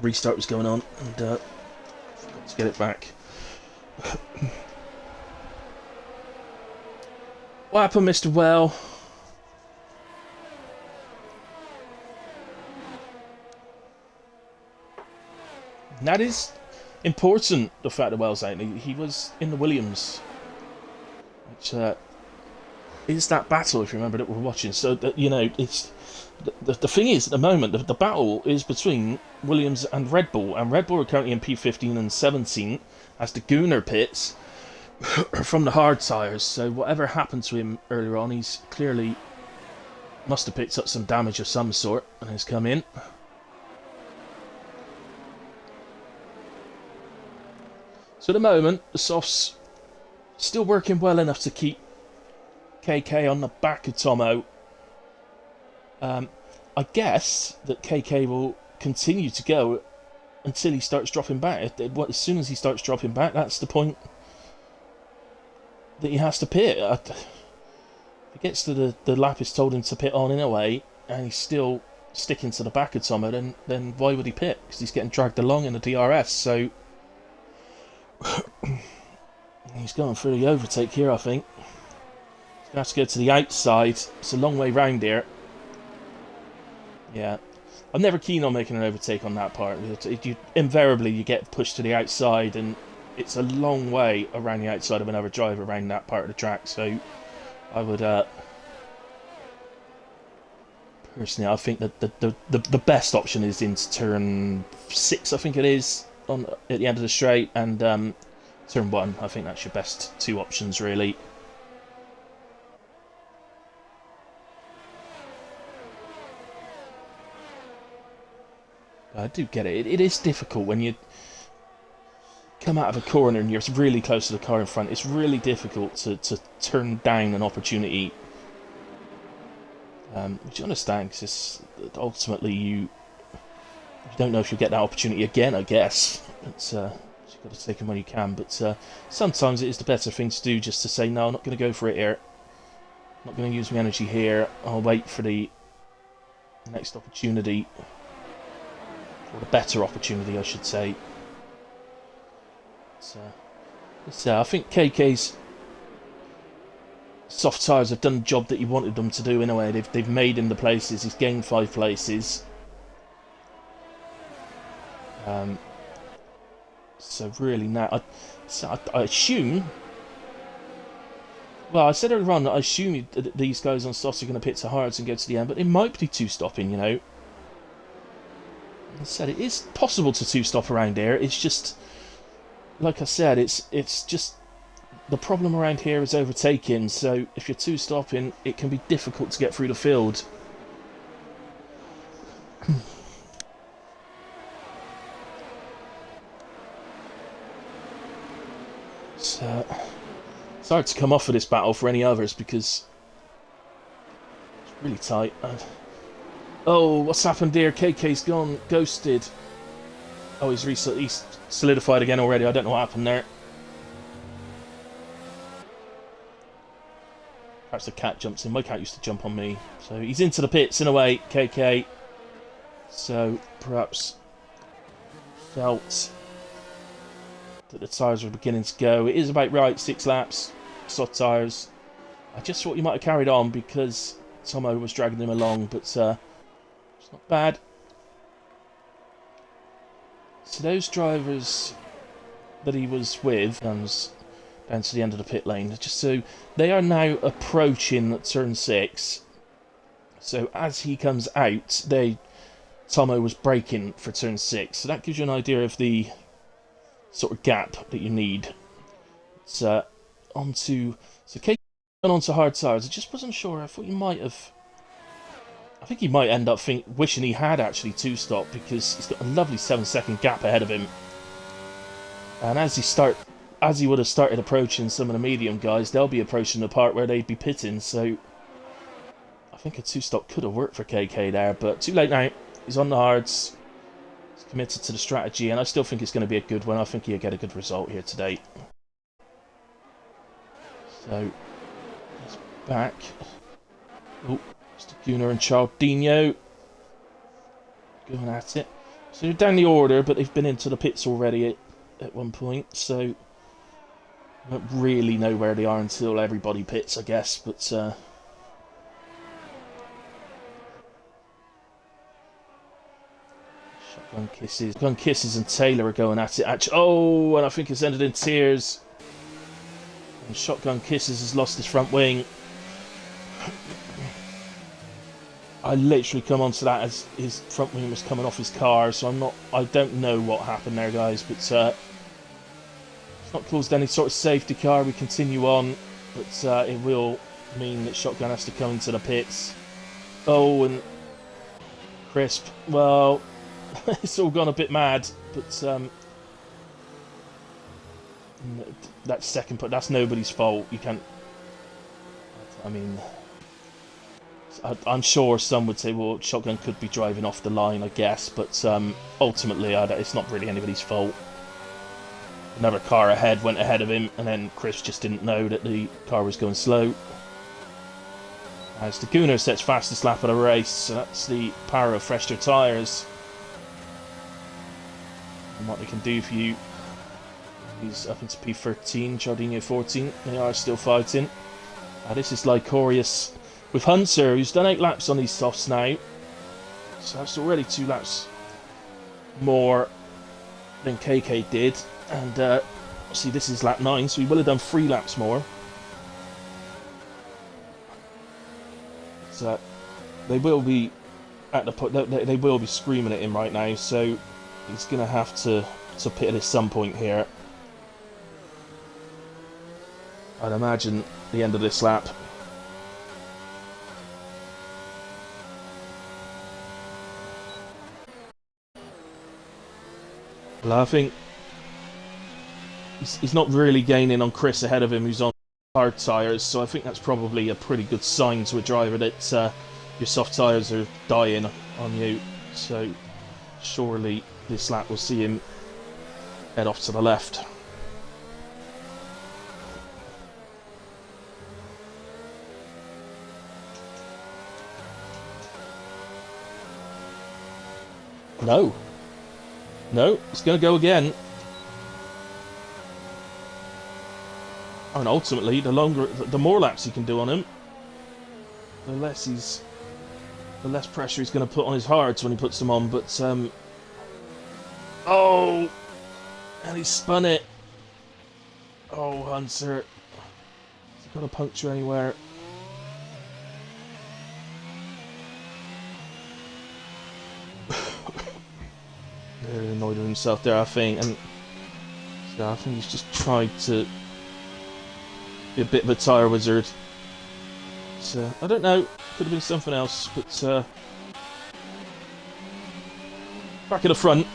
A: restart was going on, and forgot to get it back. What happened, Mr. Well? That is important, the fact that Wells out. He was in the Williams, which is that battle, if you remember, that we're watching. So that, you know, it's the thing is, at the moment, the battle is between Williams and Red Bull, and Red Bull are currently in P15 and 17 as the Gooner pits from the hard tyres. So whatever happened to him earlier on, he's clearly must have picked up some damage of some sort and has come in. So at the moment, the softs still working well enough to keep KK on the back of Tomo. I guess that KK will continue to go until he starts dropping back. As soon as he starts dropping back, that's the point that he has to pit. If he gets to the lap he's told him to pit on in a way, and he's still sticking to the back of Tomo, then why would he pit? Because he's getting dragged along in the DRS. So he's going for the overtake here, I think. He's going to have to go to the outside. It's a long way round here. Yeah. I'm never keen on making an overtake on that part. Invariably, you get pushed to the outside, and it's a long way around the outside of another driver around that part of the track. So I would personally, I think that the best option is into turn 6. I think it is on at the end of the straight, and turn 1. I think that's your best 2 options really. I do get it. It is difficult when you come out of a corner and you're really close to the car in front. It's really difficult to turn down an opportunity. Which you understand, because ultimately you don't know if you'll get that opportunity again, I guess. But you've got to take them when you can. But sometimes it is the better thing to do, just to say, no, I'm not going to go for it here. I'm not going to use my energy here. I'll wait for the next opportunity. Or the better opportunity, I should say. So I think KK's soft tyres have done the job that he wanted them to do in a way. They've made him the places. He's gained 5 places. So really now, I assume. Well, I said earlier on that I assume that these guys on softs are going to pit to hards and go to the end, but it might be 2-stopping, you know. I said it is possible to 2-stop around here. It's just, like I said, it's just the problem around here is overtaking. So if you're 2-stopping, it can be difficult to get through the field. So it's hard to come off of this battle for any others because it's really tight. Oh, what's happened here? KK's gone ghosted. Oh, he's solidified again already. I don't know what happened there. Perhaps the cat jumps in. My cat used to jump on me. So he's into the pits in a way, KK. So perhaps felt that the tyres were beginning to go. It is about right, 6 laps, soft tyres. I just thought you might have carried on because Tomo was dragging him along, but it's not bad. So those drivers that he was with comes down to the end of the pit lane. Just so they are now approaching turn 6. So as he comes out, Tomo was braking for turn 6. So that gives you an idea of the sort of gap that you need. It's onto hard tyres. I just wasn't sure. I thought you might have. I think he might end up wishing he had actually 2-stop because he's got a lovely 7-second gap ahead of him. And as he would have started approaching some of the medium guys, they'll be approaching the part where they'd be pitting. So I think a 2-stop could have worked for KK there, but too late now. He's on the hards. He's committed to the strategy, and I still think it's going to be a good one. I think he'll get a good result here today. So he's back. Oh. Mr. Gunnar and Chaldinho going at it. So they're down the order, but they've been into the pits already at one point, so I don't really know where they are until everybody pits, I guess. But Shotgun Kisses and Taylor are going at it. Oh, and I think it's ended in tears. And Shotgun Kisses has lost his front wing. I literally come onto that as his front wing was coming off his car, so I don't know what happened there, guys, but it's not caused any sort of safety car. We continue on, but it will mean that Shotgun has to come into the pits. Oh, and Crisp, well, it's all gone a bit mad, but that second put, that's nobody's fault. You can't, I mean, I'm sure some would say, well, Shotgun could be driving off the line, I guess, but ultimately it's not really anybody's fault. Another car ahead went ahead of him, and then Chris just didn't know that the car was going slow. As the Gunnar sets fastest lap of the race, so that's the power of fresher tyres. And what they can do for you. He's up into P13, Chardinho 14, they are still fighting. This is Lycorius with Hunter, who's done 8 laps on these softs now. So that's already 2 laps more than KK did. And See, this is lap 9, so he will have done 3 laps more. So they will be at the point. They will be screaming at him right now. So he's going to have to pit at some point here. I'd imagine the end of this lap. Well, I think he's not really gaining on Chris ahead of him, who's on hard tyres, so I think that's probably a pretty good sign to a driver that your soft tyres are dying on you. So surely this lap will see him head off to the left. No. No, it's going to go again. And ultimately, the more laps he can do on him, the less pressure he's going to put on his hards when he puts them on. But oh, and he spun it. Oh, Hunter, has he got a puncture anywhere? Very annoyed with himself there, I think, and so I think he's just tried to be a bit of a tyre wizard. So I don't know, could have been something else, but back at the front,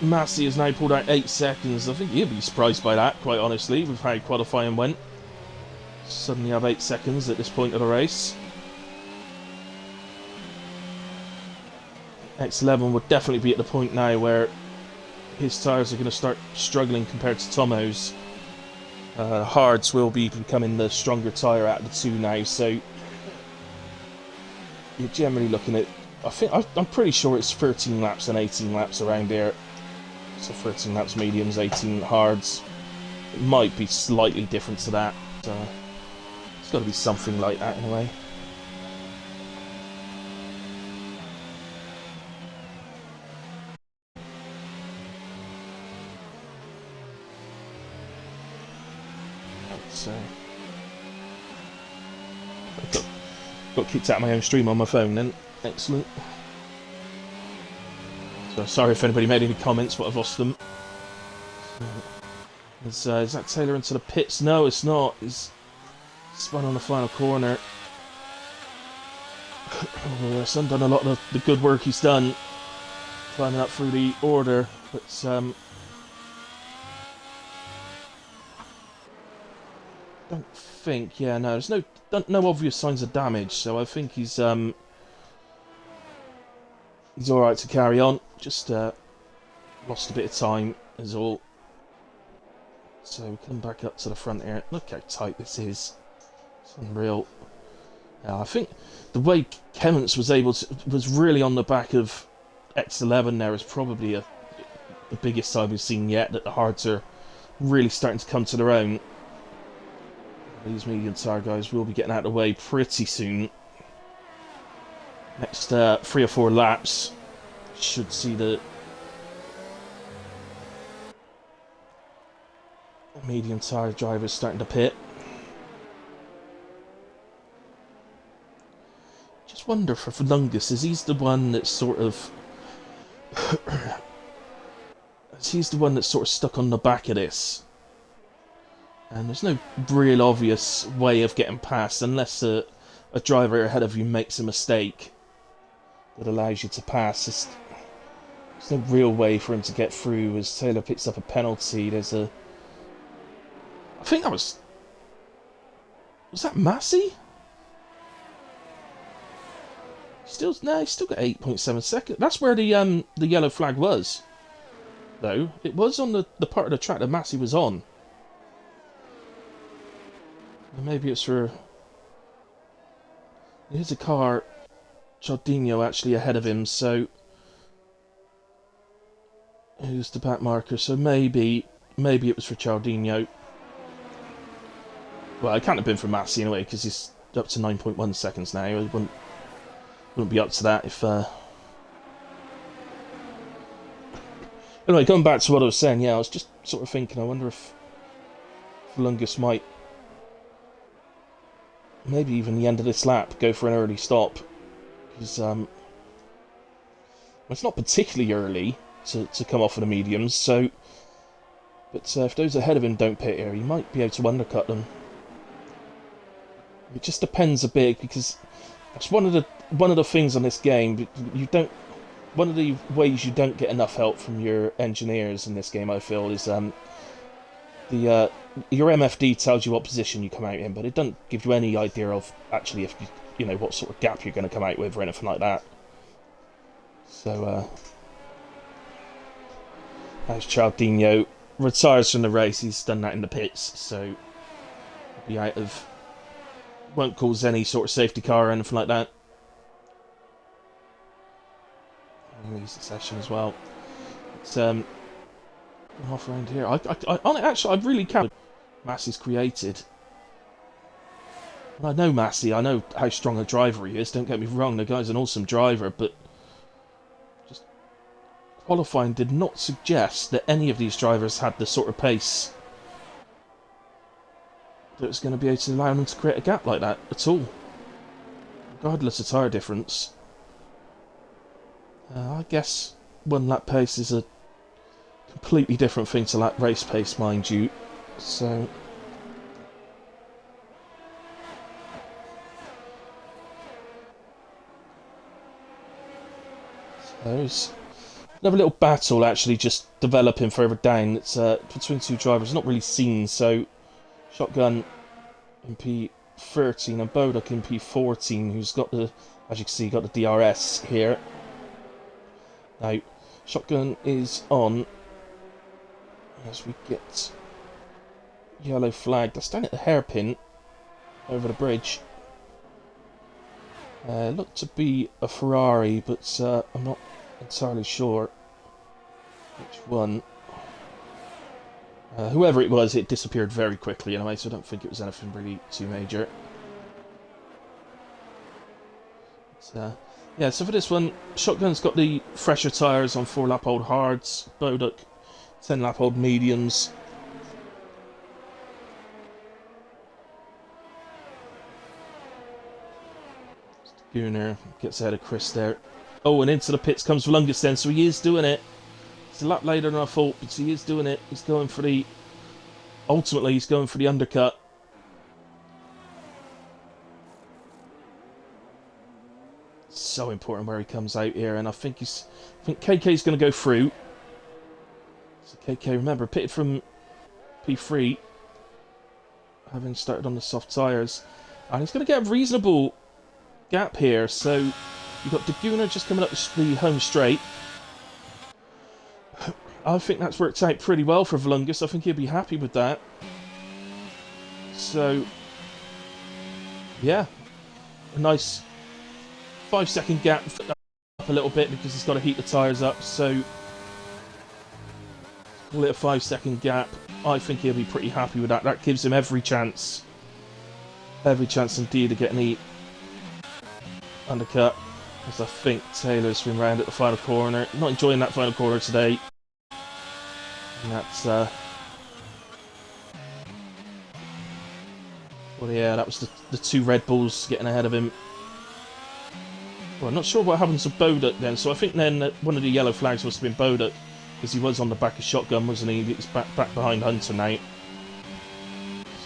A: Massey has now pulled out 8 seconds. I think he'll be surprised by that, quite honestly, with how qualifying went. Suddenly have 8 seconds at this point of the race. X11 would definitely be at the point now where his tyres are going to start struggling compared to Tomo's. Hards will be becoming the stronger tyre out of the two now, so you're generally looking at, I'm pretty sure it's 13 laps and 18 laps around here. So 13 laps mediums, 18 hards. It might be slightly different to that. It's got to be something like that anyway. So got kicked out of my own stream on my phone then. Excellent. So sorry if anybody made any comments, but I've lost them. So, is that Taylor into the pits? No, it's not. He's spun on the final corner. Oh, son done a lot of the good work he's done climbing up through the order, but don't think. Yeah, no, there's no obvious signs of damage, so I think he's all right to carry on. Just lost a bit of time, is all. So we come back up to the front here. Look how tight this is. It's unreal. I think the way Kemmons was really on the back of X11 there is probably the biggest time we've seen yet, that the hards are really starting to come to their own. These medium tyre guys will be getting out of the way pretty soon. Next 3 or 4 laps should see the medium tyre drivers starting to pit. Just wonder for Fungus, is he's the one that's sort of stuck on the back of this, and there's no real obvious way of getting past unless a driver ahead of you makes a mistake that allows you to pass. There's no real way for him to get through as Taylor picks up a penalty. I think that was that Massey? He's still got 8.7 seconds. That's where the yellow flag was, though. It was on the part of the track that Massey was on. Maybe it's for... Here's a car, Giordino actually ahead of him, so... Who's the back marker? So maybe it was for Giordino. Well, it can't have been for Massey anyway, because he's up to 9.1 seconds now. It wouldn't be up to that if... Anyway, going back to what I was saying, yeah, I was just sort of thinking, I wonder if Vulungus might, maybe even the end of this lap, go for an early stop. Because it's not particularly early to come off of the mediums, so... But if those ahead of him don't pit here, he might be able to undercut them. It just depends a bit, because that's one of the things on this game. You don't. One of the ways you don't get enough help from your engineers in this game, I feel, is your MFD tells you what position you come out in, but it doesn't give you any idea of actually if you know what sort of gap you're going to come out with or anything like that. So as Cialdino retires from the race, he's done that in the pits, so he'll be out of, won't cause any sort of safety car or anything like that. Release the session as well. It's off around here. I really can't. Massey's created. And I know Massey. I know how strong a driver he is. Don't get me wrong. The guy's an awesome driver, but just qualifying did not suggest that any of these drivers had the sort of pace that was going to be able to allow them to create a gap like that at all, regardless of tyre difference. I guess one lap pace is a completely different thing to lap race pace, mind you. So there's another little battle actually just developing further down. It's between two drivers, not really seen. So Shotgun in P13 and Boduk in P14, who's got the, as you can see, got the DRS here. Now, Shotgun is on as we get yellow flag. That's down at the hairpin over the bridge. Looked to be a Ferrari, but I'm not entirely sure which one. Whoever it was, it disappeared very quickly anyway, so I don't think it was anything really too major. But, yeah, so for this one, Shotgun's got the fresher tyres on 4-lap-old hards, Boduk 10-lap-old mediums. Gunnar gets ahead of Chris there. Oh, and into the pits comes Vulungus then, so he is doing it. It's a lap later than I thought, but he is doing it. He's going for the... Ultimately, he's going for the undercut. So important where he comes out here, and I think KK's going to go through. So KK, remember, pitted from P3, having started on the soft tyres, and he's going to get a reasonable gap here. So you've got Daguna just coming up the home straight. I think that's worked out pretty well for Vulungus. I think he'll be happy with that. So yeah, a nice 5-second gap up a little bit because he's got to heat the tyres up, so call it a 5-second gap. I think he'll be pretty happy with that. That gives him every chance indeed of getting the undercut, because I think Taylor's been round at the final corner. Not enjoying that final corner today. And that's well, yeah, that was the two Red Bulls getting ahead of him. Well, I'm not sure what happens to Boduk then, so I think then one of the yellow flags must have been Boduk, because he was on the back of Shotgun, wasn't he? He's back behind Hunter now.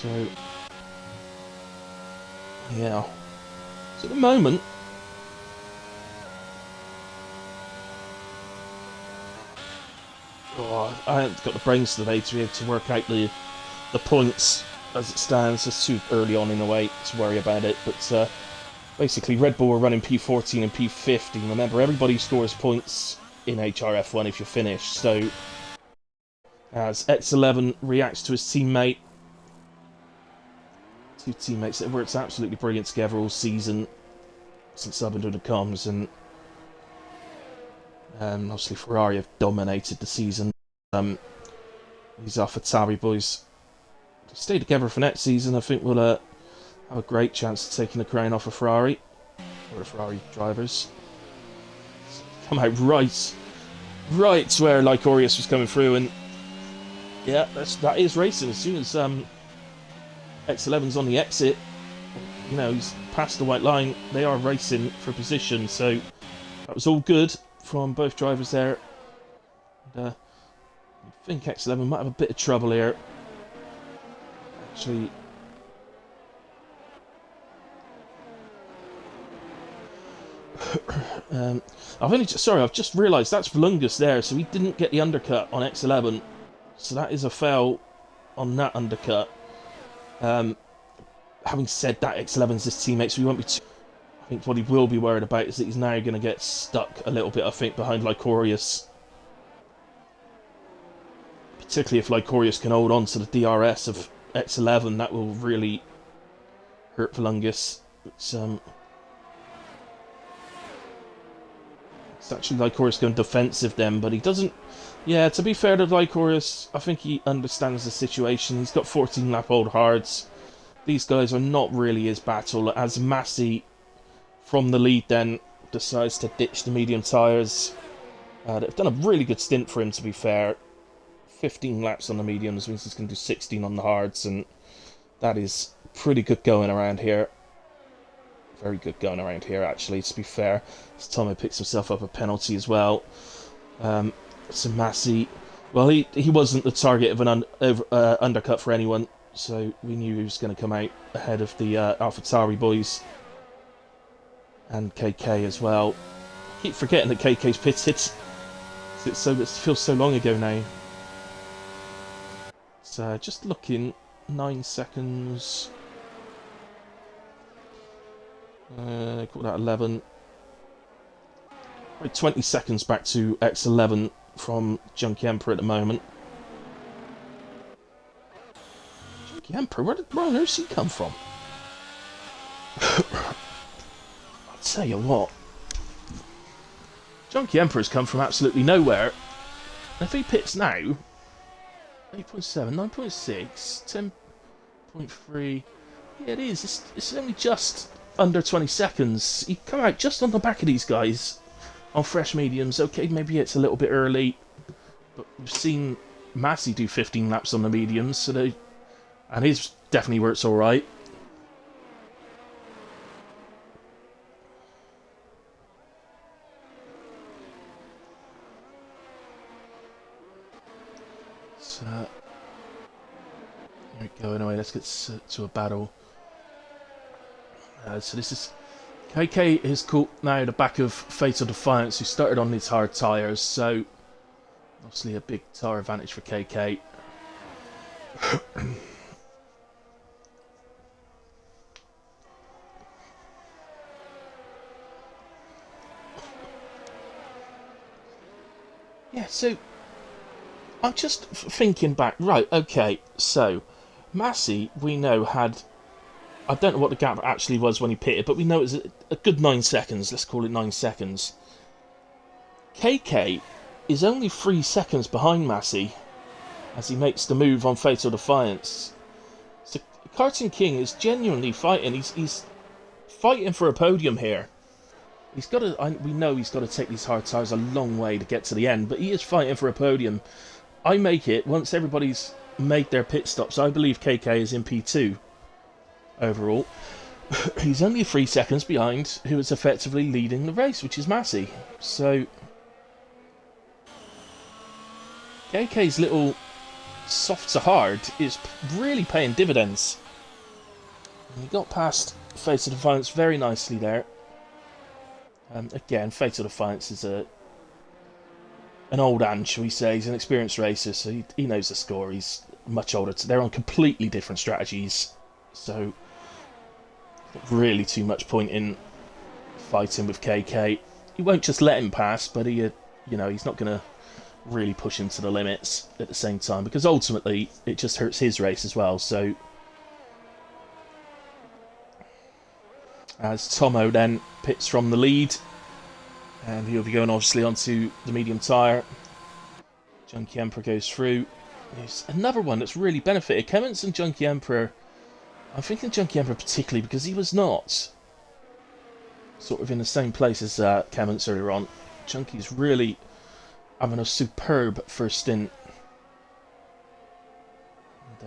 A: So, yeah. So at the moment, I haven't got the brains today to be able to work out the points as it stands. It's too early on in the way to worry about it, but basically, Red Bull are running P14 and P15. Remember, everybody scores points in HRF1 if you're finished. So, as X11 reacts to his teammate, two teammates that worked absolutely brilliant together all season since I've been doing the comms, and obviously Ferrari have dominated the season. These AlphaTauri boys stay together for next season. I think we'll have a great chance of taking the crown off of Ferrari, or the Ferrari drivers. Come out right where Lycorius was coming through, and yeah, that is racing. As soon as X11's on the exit. You know, he's past the white line. They are racing for position, so that was all good from both drivers there. And, I think X11 might have a bit of trouble here. Actually, I've just realised that's Vlungus there, so he didn't get the undercut on X11. So that is a foul on that undercut. Having said that, X11's his teammate, so he won't be too... I think what he will be worried about is that he's now going to get stuck a little bit, I think, behind Lycorius. Particularly if Lycorius can hold on to the DRS of X11, that will really hurt Vlungus. It's actually Lycorius going defensive then, but he doesn't... Yeah, to be fair to Lycorius, I think he understands the situation. He's got 14 lap old hards. These guys are not really his battle, as Massey from the lead then decides to ditch the medium tyres. They've done a really good stint for him, to be fair. 15 laps on the mediums means he's going to do 16 on the hards, and that is pretty good going around here. Very good going around here, actually, to be fair. As Tomo picks himself up a penalty as well. So Massey, well, he wasn't the target of an undercut for anyone, so we knew he was going to come out ahead of the AlphaTauri boys. And KK as well. I keep forgetting that KK's pitted. It feels so long ago now. So just looking, 9 seconds. Call that 11. Probably 20 seconds back to X11 from Junkie Emperor at the moment. Junkie Emperor? Where on earth he come from? I'll tell you what. Junkie Emperor's come from absolutely nowhere. And if he pits now, 8.7, 9.6, 10.3. Yeah, it is. It's only just under 20 seconds. He come out just on the back of these guys on fresh mediums. Okay, maybe it's a little bit early, but we've seen Massey do 15 laps on the mediums, so and his definitely works all right. So here we go. Anyway, let's get to a battle. So this is KK is caught now the back of Fatal Defiance, who started on his hard tyres, so obviously a big tyre advantage for KK. Yeah, so I'm just thinking back. Right, okay, so Massey, we know, had... I don't know what the gap actually was when he pitted, but we know it was a good 9 seconds. Let's call it 9 seconds. KK is only 3 seconds behind Massey as he makes the move on Fatal Defiance. So Karting King is genuinely fighting. He's fighting for a podium here. He's got to. We know he's got to take these hard tyres a long way to get to the end, but he is fighting for a podium. I make it once everybody's made their pit stops. I believe KK is in P2. Overall, he's only 3 seconds behind who is effectively leading the race, which is Massey. So KK's little soft to hard is really paying dividends. And he got past Fatal Defiance very nicely there. Again, Fatal Defiance is an old hand, shall we say. He's an experienced racer, so he knows the score. He's much older. They're on completely different strategies, so not really too much point in fighting with KK. He won't just let him pass, but he's not going to really push him to the limits at the same time, because ultimately it just hurts his race as well. So as Tomo then pits from the lead, and he'll be going obviously onto the medium tyre. Junkie Emperor goes through. There's another one that's really benefited Kemmons and Junkie Emperor. I'm thinking Junkie Emperor particularly because he was not sort of in the same place as Kemmons earlier on. Junkie's really having a superb first stint.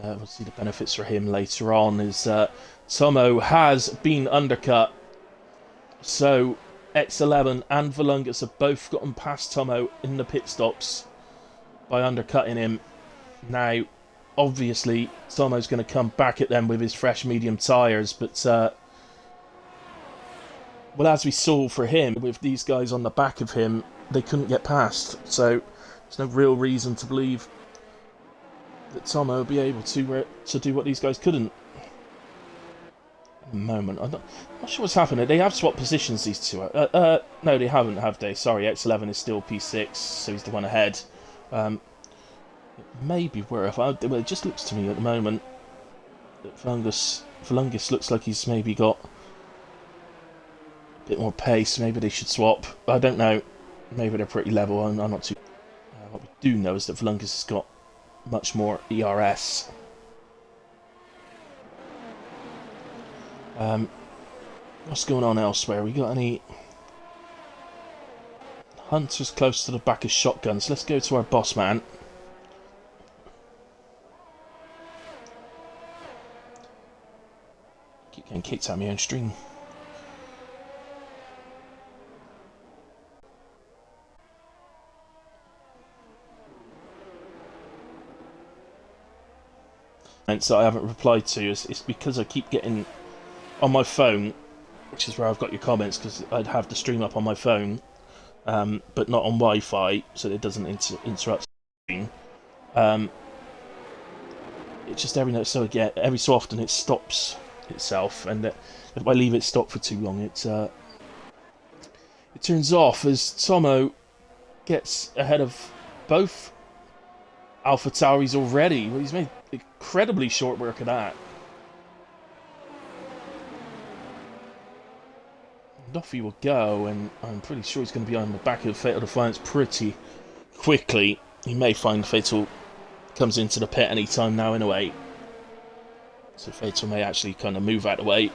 A: we'll see the benefits for him later on, is Tomo has been undercut. So X11 and Volungus have both gotten past Tomo in the pit stops by undercutting him. Now, obviously, Tomo's going to come back at them with his fresh medium tyres, but well, as we saw for him, with these guys on the back of him, they couldn't get past. So there's no real reason to believe that Tomo will be able to do what these guys couldn't. At the moment, I'm not sure what's happening. They have swapped positions, these two. No, they haven't, have they? Sorry, X11 is still P6, so he's the one ahead. It may be worth. Well, it just looks to me at the moment that Volungus looks like he's maybe got a bit more pace. Maybe they should swap. I don't know. Maybe they're pretty level. I'm not too. What we do know is that Volungus has got much more ERS. What's going on elsewhere? We got any hunters close to the back of shotguns? Let's go to our boss man. Keep getting kicked out of my own stream. And so I haven't replied to it's because I keep getting on my phone, which is where I've got your comments, because I'd have the stream up on my phone, but not on Wi-Fi, so it doesn't interrupt the stream. It's just every so often it stops itself, and if I leave it stopped for too long, it turns off as Tomo gets ahead of both Alpha Tauris already. Well, he's made incredibly short work of that. And off he will go, and I'm pretty sure he's going to be on the back of Fatal Defiance pretty quickly. He may find Fatal comes into the pit any time now in a way. So Fatal may actually kind of move out of the way.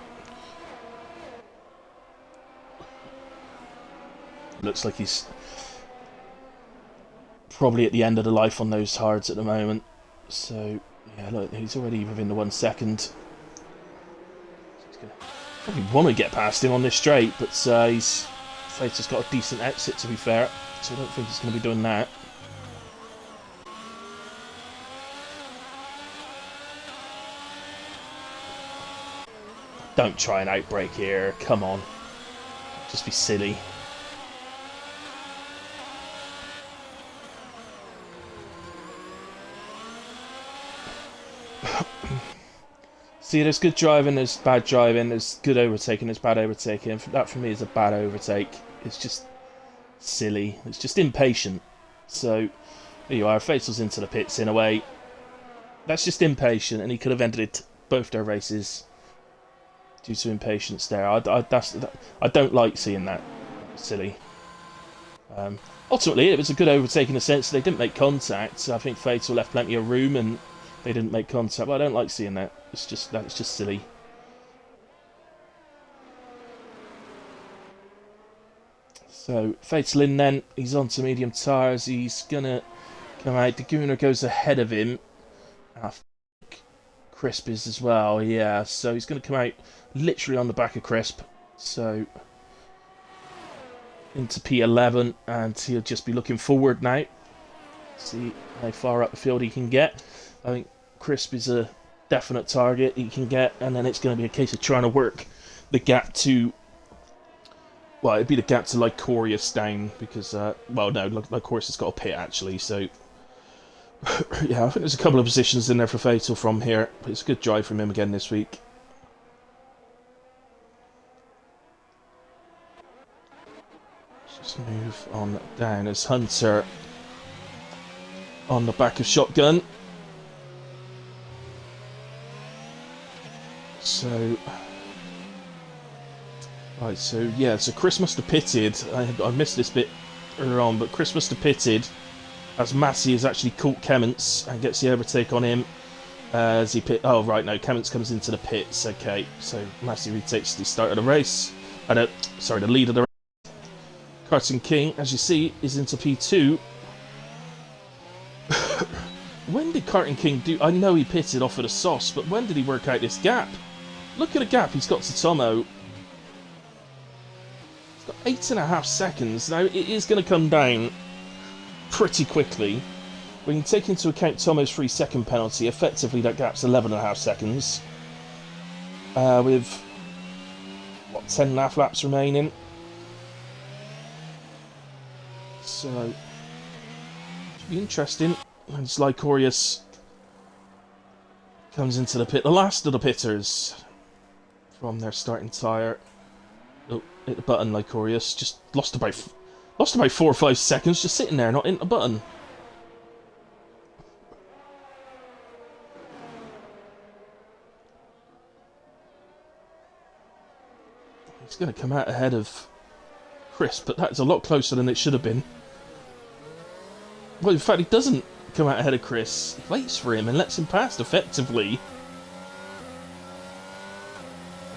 A: Looks like he's probably at the end of the life on those hards at the moment. So, yeah, look, he's already within the 1 second. So he's gonna probably want to get past him on this straight, but Fatal's got a decent exit, to be fair, so I don't think he's going to be doing that. Don't try an outbreak here, come on. Just be silly. See, there's good driving, there's bad driving, there's good overtaking, there's bad overtaking. That for me is a bad overtake. It's just silly. It's just impatient. So, there you are. Fatal's into the pits in a way. That's just impatient, and he could have ended both their races due to impatience there. I don't like seeing that. Silly. Ultimately, it was a good overtake in the sense they didn't make contact. I think Fatal left plenty of room, and they didn't make contact. But I don't like seeing that. It's just silly. So Fatal in then. He's on to medium tyres. He's gonna come out. Daguna goes ahead of him. I think Crisp is as well. Yeah. So he's gonna come out literally on the back of Crisp. So into P11, and he'll just be looking forward now. See how far up the field he can get. I think Crisp is a definite target he can get, and then it's going to be a case of trying to work the gap to, well, it'd be the gap to Lycorius down, because, well, no, Lycorius has got a pit, actually, so, yeah, I think there's a couple of positions in there for Fatal from here, but it's a good drive from him again this week. Just move on down as Hunter on the back of Shotgun. So, right, so yeah, so Chris must have pitted. I missed this bit earlier on, but Chris must have pitted as Massey has actually caught Kemments and gets the overtake on him as he pit. Oh, right, no, Kemments comes into the pits. Okay, so Massey retakes the start of the race. Sorry, the lead of the race. Carson King, as you see, is into P2. When did Carton King do... I know he pitted off of the sauce, but when did he work out this gap? Look at the gap he's got to Tomo. He's got 8.5 seconds. Now, it is going to come down pretty quickly. We can take into account Tomo's 3-second penalty. Effectively, that gap's 11.5 seconds. With, what, 10.5 laps remaining. So, should be interesting. And Lycorius comes into the pit. The last of the pitters from their starting tyre. Oh, hit the button, Lycorius. Just lost about 4 or 5 seconds just sitting there, not hitting the button. He's going to come out ahead of Chris, but that's a lot closer than it should have been. Well, in fact, he doesn't come out ahead of Chris. He waits for him and lets him pass effectively.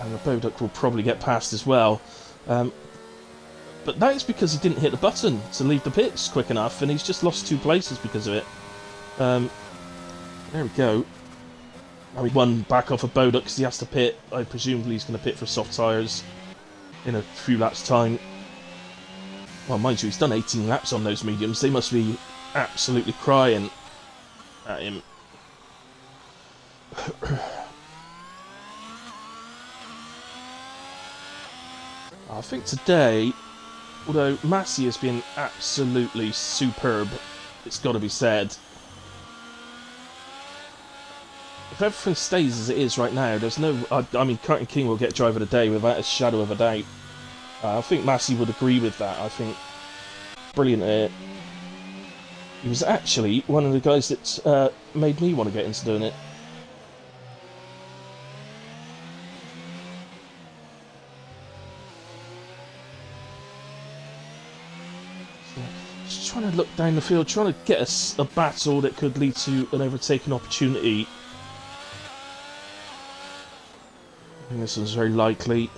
A: And the Boduk will probably get past as well. But that is because he didn't hit the button to leave the pits quick enough, and he's just lost 2 places because of it. There we go. Now he won back off of Boduk because he has to pit. I presume he's going to pit for soft tyres in a few laps' time. Well, mind you, he's done 18 laps on those mediums. They must be absolutely crying at him. I think today, although Massey has been absolutely superb, it's got to be said. If everything stays as it is right now, there's no... I mean, Carton King will get driver of the day without a shadow of a doubt. I think Massey would agree with that. I think brilliant at it. He was actually one of the guys that made me want to get into doing it. So, just trying to look down the field, trying to get a battle that could lead to an overtaking opportunity. I think this one's very likely.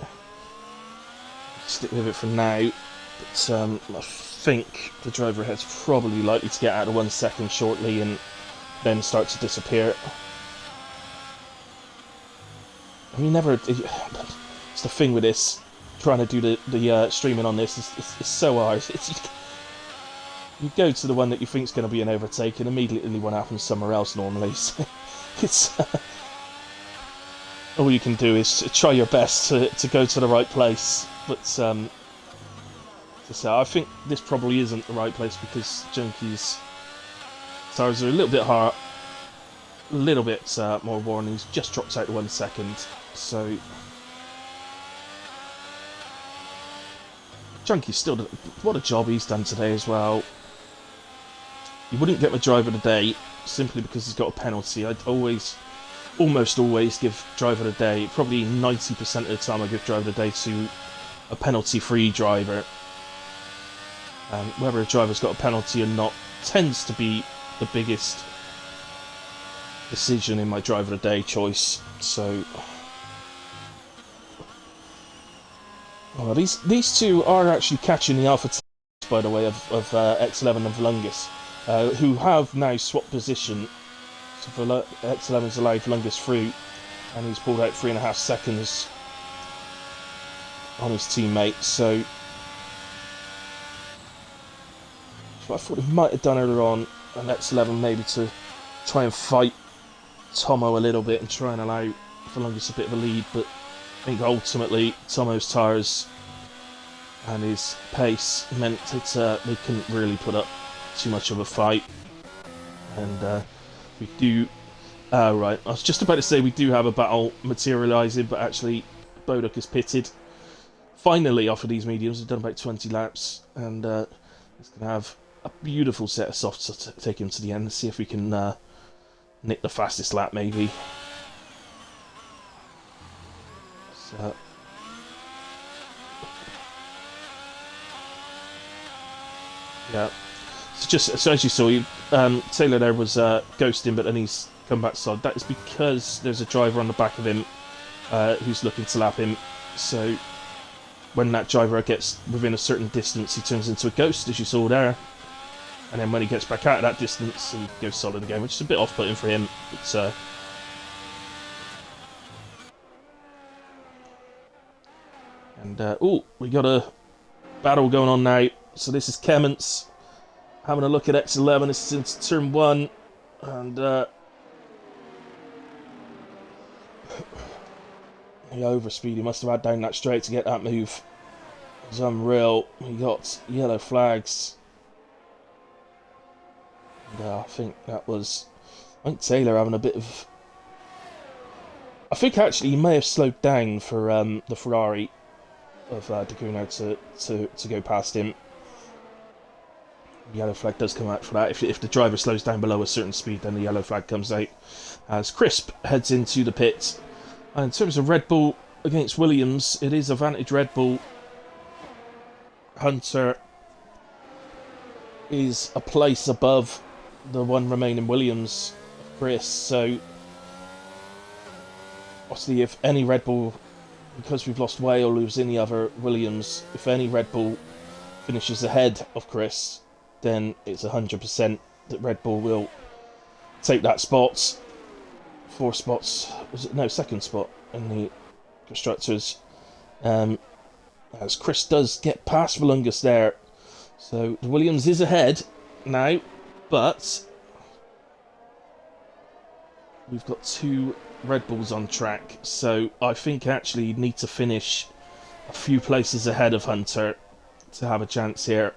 A: Stick with it for now, but I think the driver ahead's probably likely to get out of 1 second shortly and then start to disappear. I mean, it's the thing with this, trying to do the streaming on this is so hard. You go to the one that you think is going to be an overtake and immediately one happens somewhere else normally, so it's... all you can do is try your best to go to the right place. But to say, I think this probably isn't the right place because Junkie's tires are a little bit hard, a little bit more worn. He's just dropped out to 1 second. So Junkie's still... What a job he's done today as well. He wouldn't get my driver of the day simply because he's got a penalty. I'd almost always give driver of the day. Probably 90% of the time I give driver of the day to a penalty-free driver. Whether a driver's got a penalty or not tends to be the biggest decision in my driver of the day choice. So, well, these two are actually catching the Alpha Tails, by the way, of X11 and Volungus, who have now swapped position. So X11's allowed Volungus through, and he's pulled out 3.5 seconds on his teammate. So I thought he might have done earlier on, and X11 maybe to try and fight Tomo a little bit and try and allow Volungus a bit of a lead, but I think ultimately Tomo's tyres and his pace meant that they couldn't really put up too much of a fight. And we do... right, I was just about to say we do have a battle materialising, but actually Boduk is pitted. Finally, off of these mediums, we've done about 20 laps, and it's going to have a beautiful set of softs to take him to the end and see if we can nick the fastest lap, maybe. So, yeah. So as you saw, Taylor there was ghosting, but then he's come back solid. That is because there's a driver on the back of him who's looking to lap him. So when that driver gets within a certain distance, he turns into a ghost, as you saw there. And then when he gets back out of that distance, he goes solid again, which is a bit off-putting for him. But, we got a battle going on now. So this is Kemmons having a look at X11. This is into turn 1. And, he overspeed. He must have had down that straight to get that move. It was unreal. He got yellow flags. And, I think that was... I think Taylor having a bit of... I think actually he may have slowed down for the Ferrari of D'Acuno to go past him. The yellow flag does come out for that. If the driver slows down below a certain speed, then the yellow flag comes out. As Crisp heads into the pit. And in terms of Red Bull against Williams, it is advantage Red Bull. Hunter is a place above the one remaining Williams, Chris. So, obviously, if any Red Bull, because we've lost Wale, who's in the other Williams, if any Red Bull finishes ahead of Chris, then it's 100% that Red Bull will take that spot. 4 spots, was it? No, 2nd spot in the constructors. As Chris does get past Valungus there. So Williams is ahead now, but we've got 2 Red Bulls on track. So I think actually you need to finish a few places ahead of Hunter to have a chance here.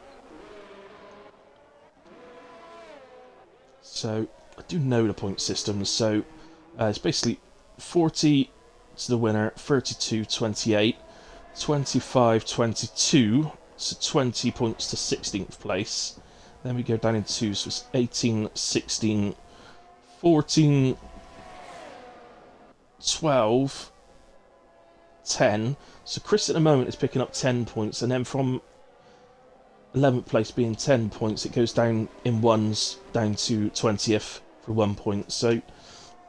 A: So I do know the point system, so it's basically 40 to the winner, 32, 28, 25, 22, so 20 points to 16th place. Then we go down in 2, so it's 18, 16, 14, 12, 10. So Chris at the moment is picking up 10 points, and then from 11th place being 10 points, it goes down in ones, down to 20th for 1 point. So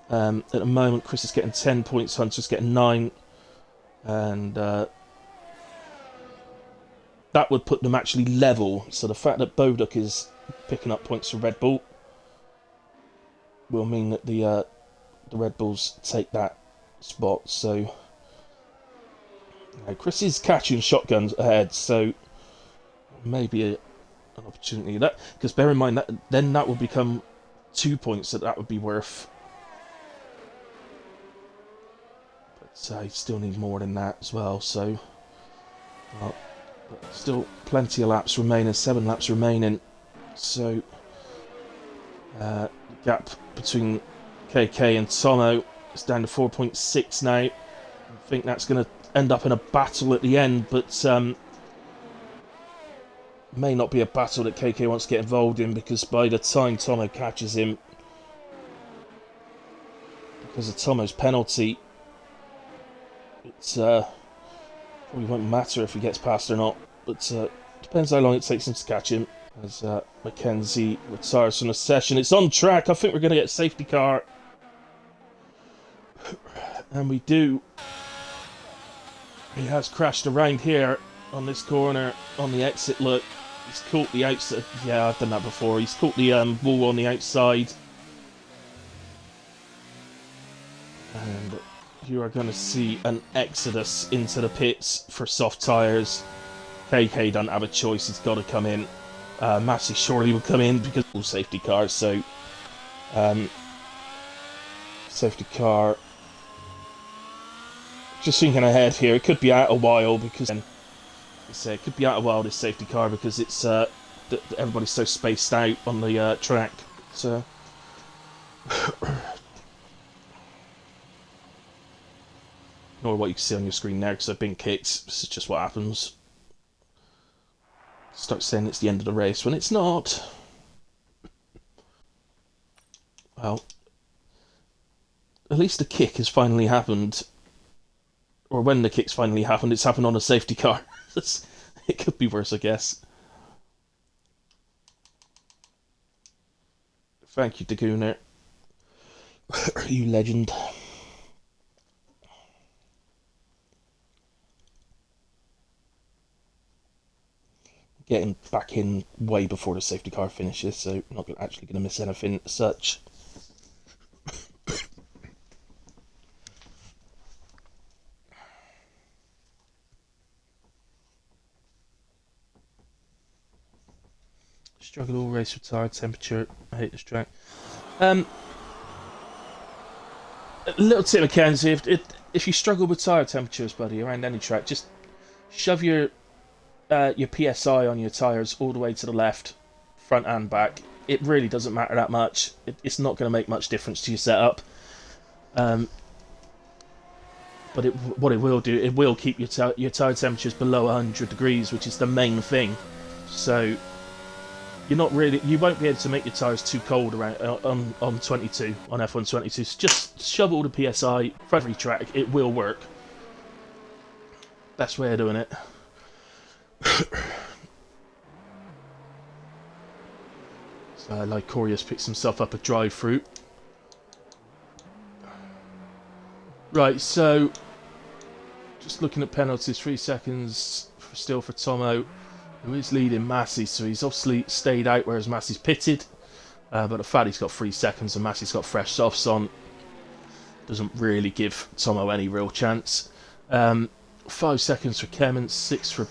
A: at the moment, Chris is getting 10 points, Hunter's getting 9, and that would put them actually level. So the fact that Boduk is picking up points from Red Bull will mean that the Red Bulls take that spot. So Chris is catching shotguns ahead, so maybe an opportunity that, because bear in mind that then that will become 2 points that would be worth. So you still need more than that as well. So, but still plenty of laps remaining. 7 laps remaining. So, the gap between KK and Tomo is down to 4.6 now. I think that's going to end up in a battle at the end, but may not be a battle that KK wants to get involved in, because by the time Tomo catches him, because of Tomo's penalty, it probably won't matter if he gets past or not, but depends how long it takes him to catch him. As Mackenzie retires from the session. It's on track. I think we're going to get a safety car. And we do. He has crashed around here on this corner on the exit. Look, he's caught the outside. Yeah, I've done that before. He's caught the wall on the outside. And you are going to see an exodus into the pits for soft tyres. KK doesn't have a choice. He's got to come in. Massey surely will come in because of safety cars. So, safety car. Just thinking ahead here, it could be out a while because it could be out a while, this safety car, because it's everybody's so spaced out on the track. So, ignore what you can see on your screen there because I've been kicked. This is just what happens. Start saying it's the end of the race when it's not. Well, at least the kick has finally happened. Or when the kick's finally happened, it's happened on a safety car. It could be worse, I guess. Thank you, Daguna. You legend. getting back in way before the safety car finishes, so not actually going to miss anything as such. Struggle all race with tire temperature. I hate this track. A little tip, Mackenzie, if you struggle with tire temperatures, buddy, around any track, just shove your PSI on your tyres all the way to the left, front and back. It really doesn't matter that much. It's not going to make much difference to your setup. But what it will do, it will keep your tyre temperatures below 100 degrees, which is the main thing. So you won't be able to make your tyres too cold around on 22 on F1 22. So just shove all the PSI for every track. It will work. Best way of doing it. So Lycorius picks himself up a dry fruit. Right, so just looking at penalties, 3 seconds still for Tomo, who is leading Massey, so he's obviously stayed out, whereas Massey's pitted. But the fact he's got 3 seconds and Massey's got fresh softs on doesn't really give Tomo any real chance. 5 seconds for Kemmons, 6 for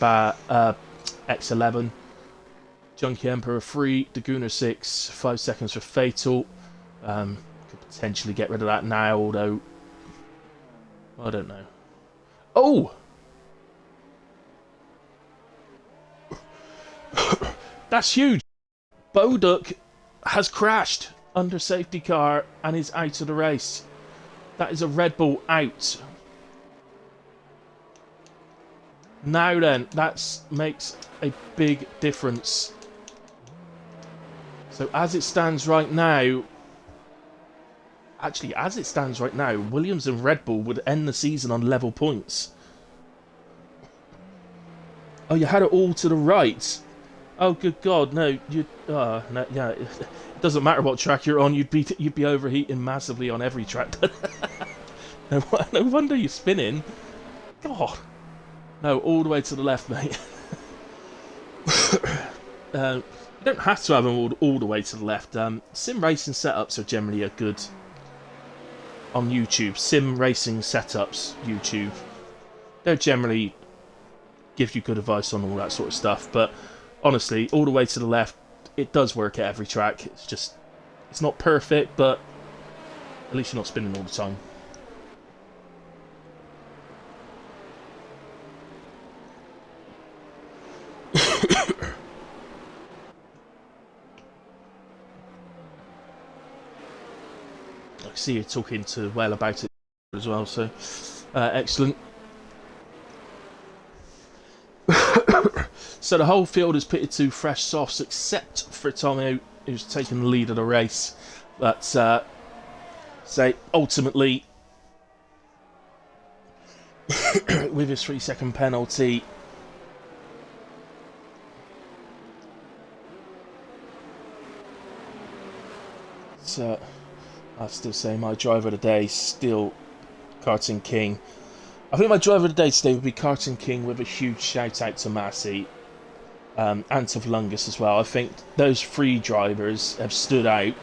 A: X11. Junkie Emperor 3, Daguna 6, 5 seconds for Fatal. Could potentially get rid of that now, although I don't know. Oh! That's huge! Boduk has crashed under safety car and is out of the race. That is a Red Bull out. Now then, that makes a big difference. So as it stands right now, Williams and Red Bull would end the season on level points. Oh, you had it all to the right. Oh, good God, no, no, yeah, it doesn't matter what track you're on, you'd be overheating massively on every track. No wonder you're spinning. God. No, all the way to the left, mate. You don't have to have them all the way to the left. Sim racing setups are generally a good on YouTube. Sim racing setups, YouTube. They'll generally give you good advice on all that sort of stuff. But honestly, all the way to the left, it does work at every track. It's not perfect, but at least you're not spinning all the time. I see you talking to Well about it as well, so excellent. So the whole field is pitted to fresh softs, except for Tomo, who's taken the lead of the race. But say ultimately, with his 3-second penalty, so I still say my driver of the day still Karting King. I think my driver of the day today would be Karting King, with a huge shout out to Massey and to Vlungus as well. I think those 3 drivers have stood out.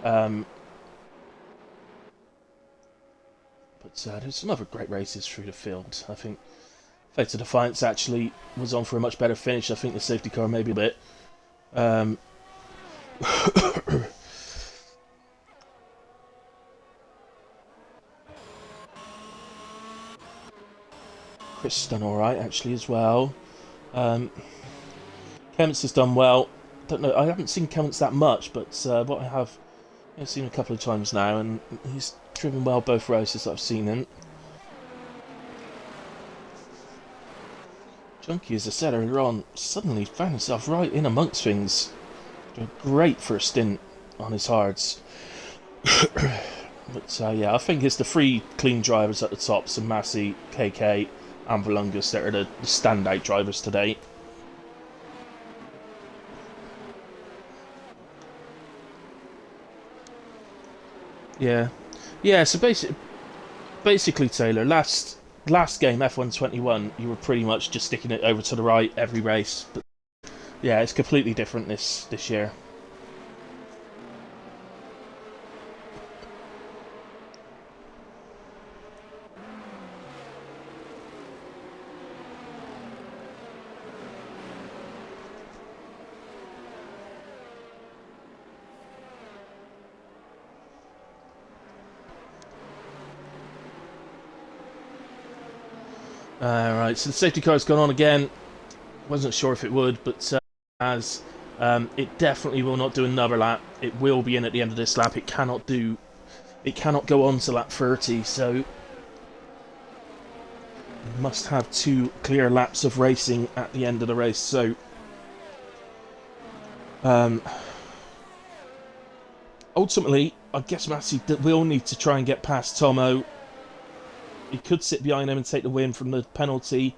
A: But there's some other great races through the field. I think Fate of Defiance actually was on for a much better finish. I think the safety car maybe a bit. Chris has done alright actually as well. Kemmons has done well. Don't know, I haven't seen Kemmons that much, but what I've seen a couple of times now, and he's driven well both races that I've seen him. Junkie, as I said earlier on, suddenly found himself right in amongst things. Doing great for a stint on his hards. But yeah, I think it's the 3 clean drivers at the top, so Massey, KK and Vlungus, that are the standout drivers today. Yeah, so basically, Taylor, last game F1 21, you were pretty much just sticking it over to the right every race. But Yeah, it's completely different this year. Right, so the safety car's gone on again. Wasn't sure if it would, but as it definitely will not do another lap. It will be in at the end of this lap. It cannot go on to lap 30. So must have 2 clear laps of racing at the end of the race. So ultimately, I guess Massey will need to try and get past Tomo. He could sit behind him and take the win from the penalty,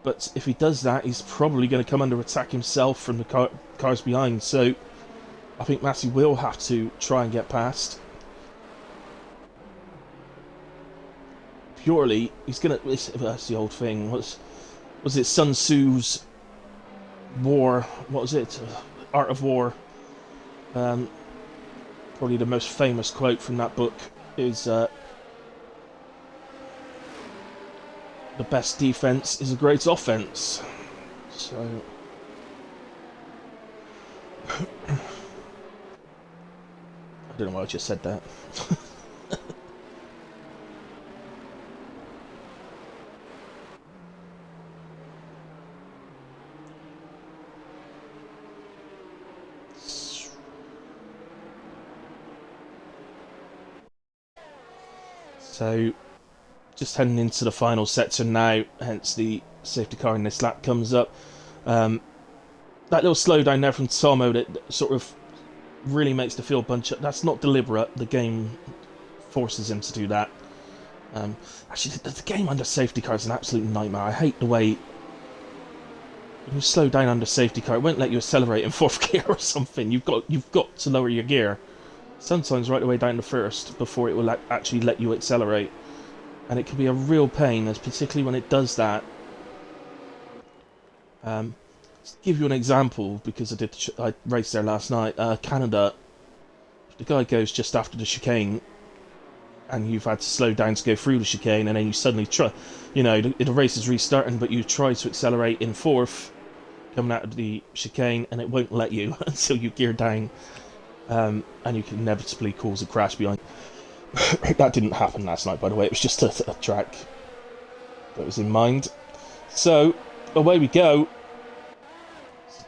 A: but if he does that, he's probably going to come under attack himself from the cars behind. So I think Massey will have to try and get past. Purely, he's going to... That's the old thing. Was it Sun Tzu's War? What was it? Art of War. Probably the most famous quote from that book is... the best defense is a great offense. So I don't know why I just said that. So just heading into the final sector now, hence the safety car in this lap comes up. That little slowdown there from Tomo that sort of really makes the field bunch up. That's not deliberate. The game forces him to do that. Actually, the game under safety car is an absolute nightmare. I hate the way when you slow down under safety car, it won't let you accelerate in 4th gear or something. You've got to lower your gear. Sometimes right away down to 1st before it will actually let you accelerate. And it can be a real pain, particularly when it does that. To give you an example, because I raced there last night, Canada, the guy goes just after the chicane, and you've had to slow down to go through the chicane, and then you suddenly try, the race is restarting, but you try to accelerate in 4th, coming out of the chicane, and it won't let you until you gear down, and you can inevitably cause a crash behind. That didn't happen last night, by the way. It was just a track that was in mind. So away we go.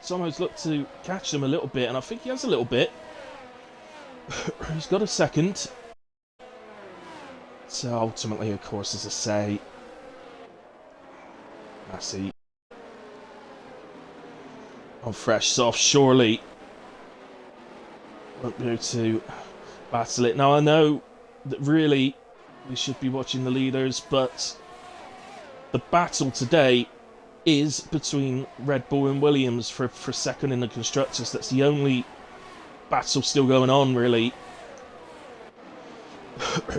A: Tomo's looked to catch them a little bit, and I think he has a little bit. He's got a second. So ultimately, of course, as I say, Massey on fresh soft, surely won't be able to battle it. Now I know that really we should be watching the leaders, but the battle today is between Red Bull and Williams for second in the Constructors. That's the only battle still going on, really.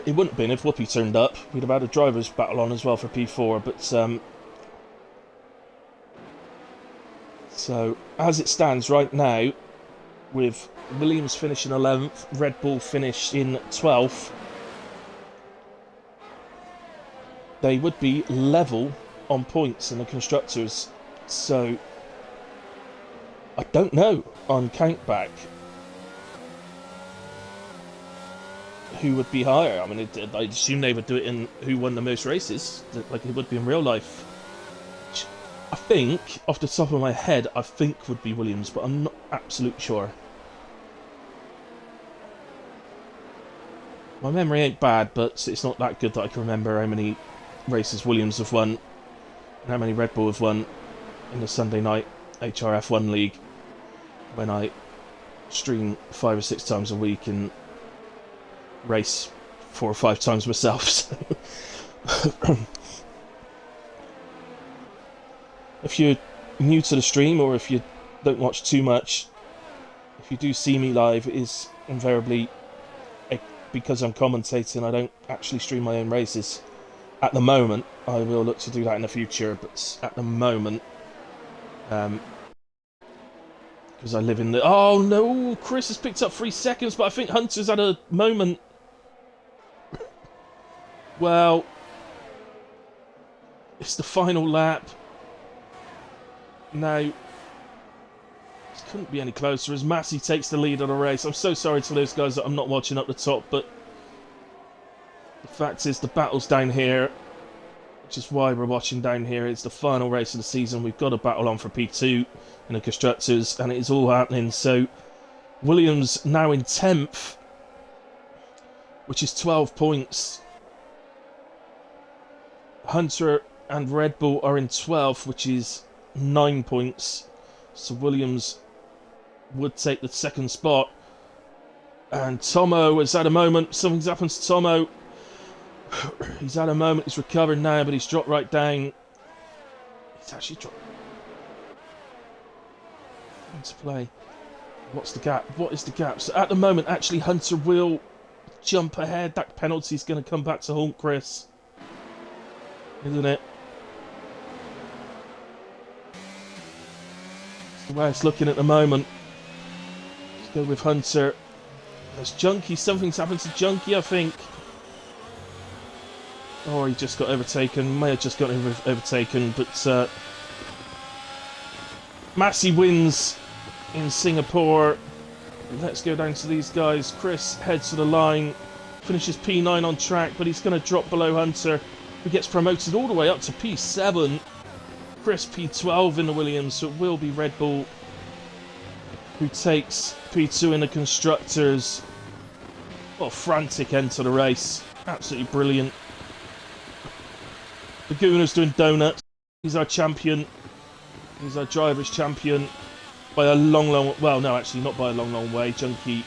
A: It wouldn't have been if Whoopi turned up. We'd have had a drivers' battle on as well for P4, but so as it stands right now, with Williams finishing 11th, Red Bull finished in 12th, they would be level on points in the Constructors. So I don't know on countback who would be higher. I mean, I'd assume they would do it in who won the most races, like it would be in real life. Which I think, off the top of my head, I think would be Williams, but I'm not absolutely sure. My memory ain't bad, but it's not that good that I can remember how many races Williams have won and how many Red Bull have won in the Sunday night HRF1 league when I stream 5 or 6 times a week and race 4 or 5 times myself. So if you're new to the stream, or if you don't watch too much, if you do see me live, it is invariably because I'm commentating. I don't actually stream my own races at the moment. I will look to do that in the future, but at the moment because I live in the... Oh, no! Chris has picked up 3 seconds, but I think Hunter's had a moment. Well, it's the final lap. Now, this couldn't be any closer as Massey takes the lead of the race. I'm so sorry to those guys that I'm not watching up the top, but the fact is the battle's down here, which is why we're watching down here. It's the final race of the season. We've got a battle on for P2 in the Constructors, and it is all happening. So, Williams now in 10th, which is 12 points. Hunter and Red Bull are in 12th, which is 9 points. So Williams would take the second spot. And Tomo has had a moment. Something's happened to Tomo. He's had a moment. He's recovered now, but he's dropped right down. He's actually dropped into play. What's the gap? What is the gap? So at the moment, actually, Hunter will jump ahead. That penalty's going to come back to haunt Chris, isn't it? That's the way it's looking at the moment. Let's go with Hunter. There's Junkie. Something's happened to Junkie, I think. Oh, he just got overtaken. May have just got overtaken, but Massey wins in Singapore. Let's go down to these guys. Chris heads to the line, finishes P9 on track, but he's going to drop below Hunter, who gets promoted all the way up to P7. Chris P12 in the Williams, so it will be Red Bull who takes P2 in the Constructors. What a frantic end to the race. Absolutely brilliant. The Gooner's doing donuts. He's our champion. He's our driver's champion. By a long... Well, no, actually, not by a long way. Junkie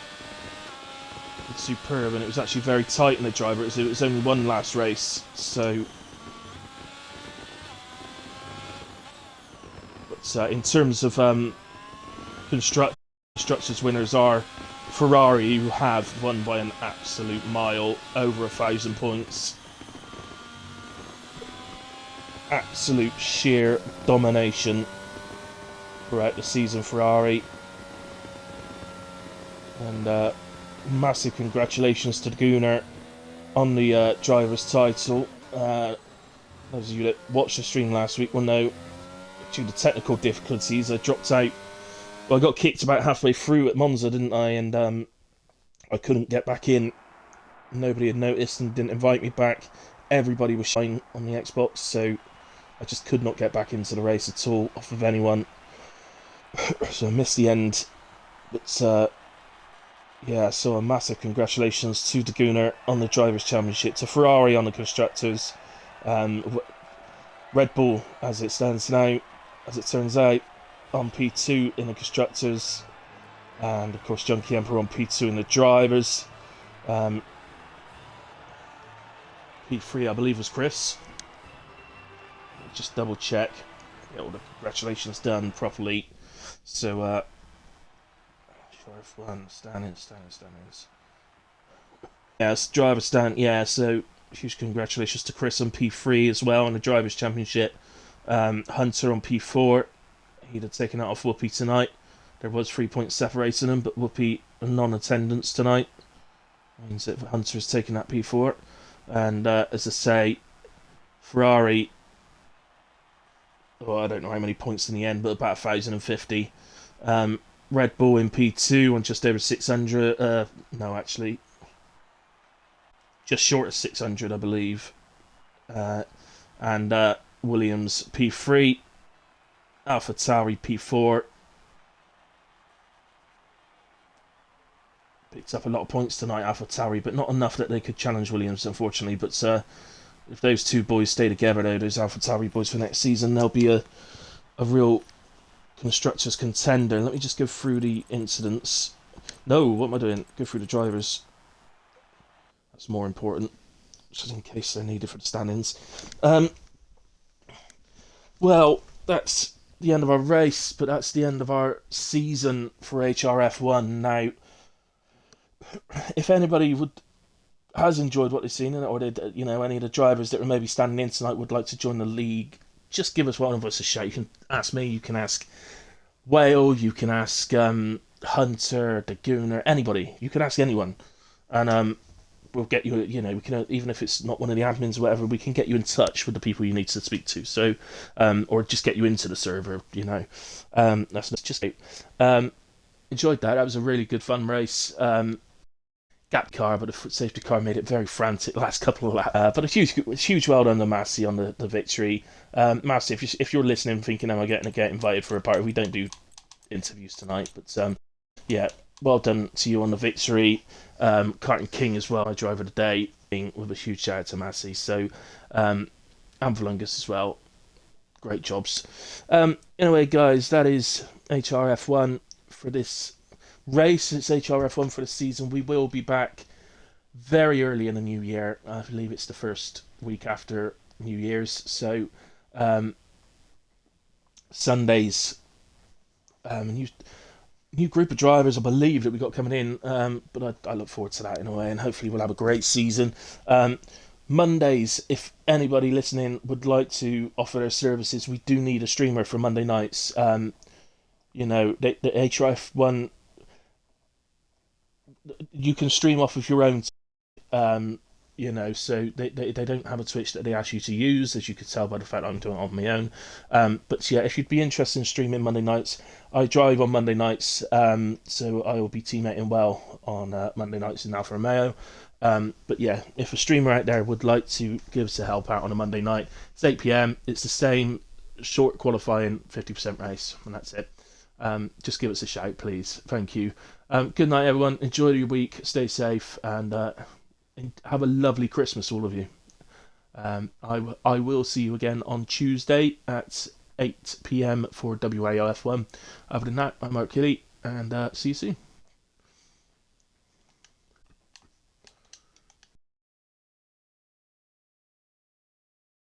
A: was superb, and it was actually very tight in the driver. It was only one last race, so... But in terms of Constructors winners are Ferrari, who have won by an absolute mile, over 1,000 points. Absolute sheer domination throughout the season, Ferrari. And massive congratulations to the Gooner on the driver's title. Those of you that watched the stream last week will know, due to technical difficulties, I dropped out. Well, I got kicked about halfway through at Monza, didn't I? And I couldn't get back in. Nobody had noticed and didn't invite me back. Everybody was shine on the Xbox, so I just could not get back into the race at all off of anyone. So I missed the end. But yeah, so a massive congratulations to the Gooner on the Drivers' Championship, to Ferrari on the Constructors, Red Bull, as it stands now, as it turns out, on P2 in the Constructors, and of course Junkie Emperor on P2 in the Drivers. P3, I believe, was Chris. Just double check, get all the congratulations done properly. So, HRF1, standings. Yes, driver stand. Yeah, so huge congratulations to Chris on P3 as well on the Drivers' Championship. Hunter on P4. He'd have taken out off Whoopi tonight. There was 3 points separating them, but Whoopi non-attendance tonight means that Hunter has taken that P4. And as I say, Ferrari, I don't know how many points in the end, but about 1,050. Red Bull in P2 on just over 600. No, actually, just short of 600, I believe. And Williams P3. AlphaTauri P4. Picked up a lot of points tonight, AlphaTauri, but not enough that they could challenge Williams, unfortunately. But if those two boys stay together, though, those AlphaTauri boys for next season, they'll be a real Constructors contender. Let me just go through the incidents. No, what am I doing? Go through the drivers. That's more important, just in case they're needed for the standings. Well, that's the end of our race, but that's the end of our season for HRF1. Now, if anybody has enjoyed what they've seen, or they, any of the drivers that are maybe standing in tonight would like to join the league, just give us one of us a shout. You can ask me, you can ask Whale, you can ask Hunter, the Gooner, anybody. You can ask anyone, and we'll get you. You know, we can even if it's not one of the admins or whatever, we can get you in touch with the people you need to speak to. So, or just get you into the server. You know, that's just great. Enjoyed that. That was a really good fun race. Gap car, but the foot safety car made it very frantic last couple of laps. But a huge well done to Massey on the victory. Massey, if you're listening, thinking, am I getting to get invited for a party? We don't do interviews tonight, but yeah, well done to you on the victory. Carton King as well, my driver of the day, with a huge shout out to Massey. So, and Valungus as well. Great jobs. Anyway, guys, that is HRF1 for this race. It's HRF1 for the season. We will be back very early in the new year. I believe it's the first week after New Year's. So, Sundays, new group of drivers, I believe, that we got coming in. But I look forward to that in a way, and hopefully we'll have a great season. Mondays, if anybody listening would like to offer their services, we do need a streamer for Monday nights. You know, the HRF1, you can stream off of your own. You know, so they don't have a Twitch that they ask you to use, as you could tell by the fact I'm doing it on my own. But yeah, if you'd be interested in streaming Monday nights, I drive on Monday nights, so I will be teammating well on Monday nights in Alfa Romeo. But yeah, if a streamer out there would like to give us a help out on a Monday night, it's 8 p.m. It's the same short qualifying 50% race, and that's it. Just give us a shout, please. Thank you. Good night, everyone. Enjoy your week. Stay safe, and have a lovely Christmas, all of you. I will see you again on Tuesday at 8 p.m. for WAOF1. Other than that, I'm Mark Kelly, and see you soon.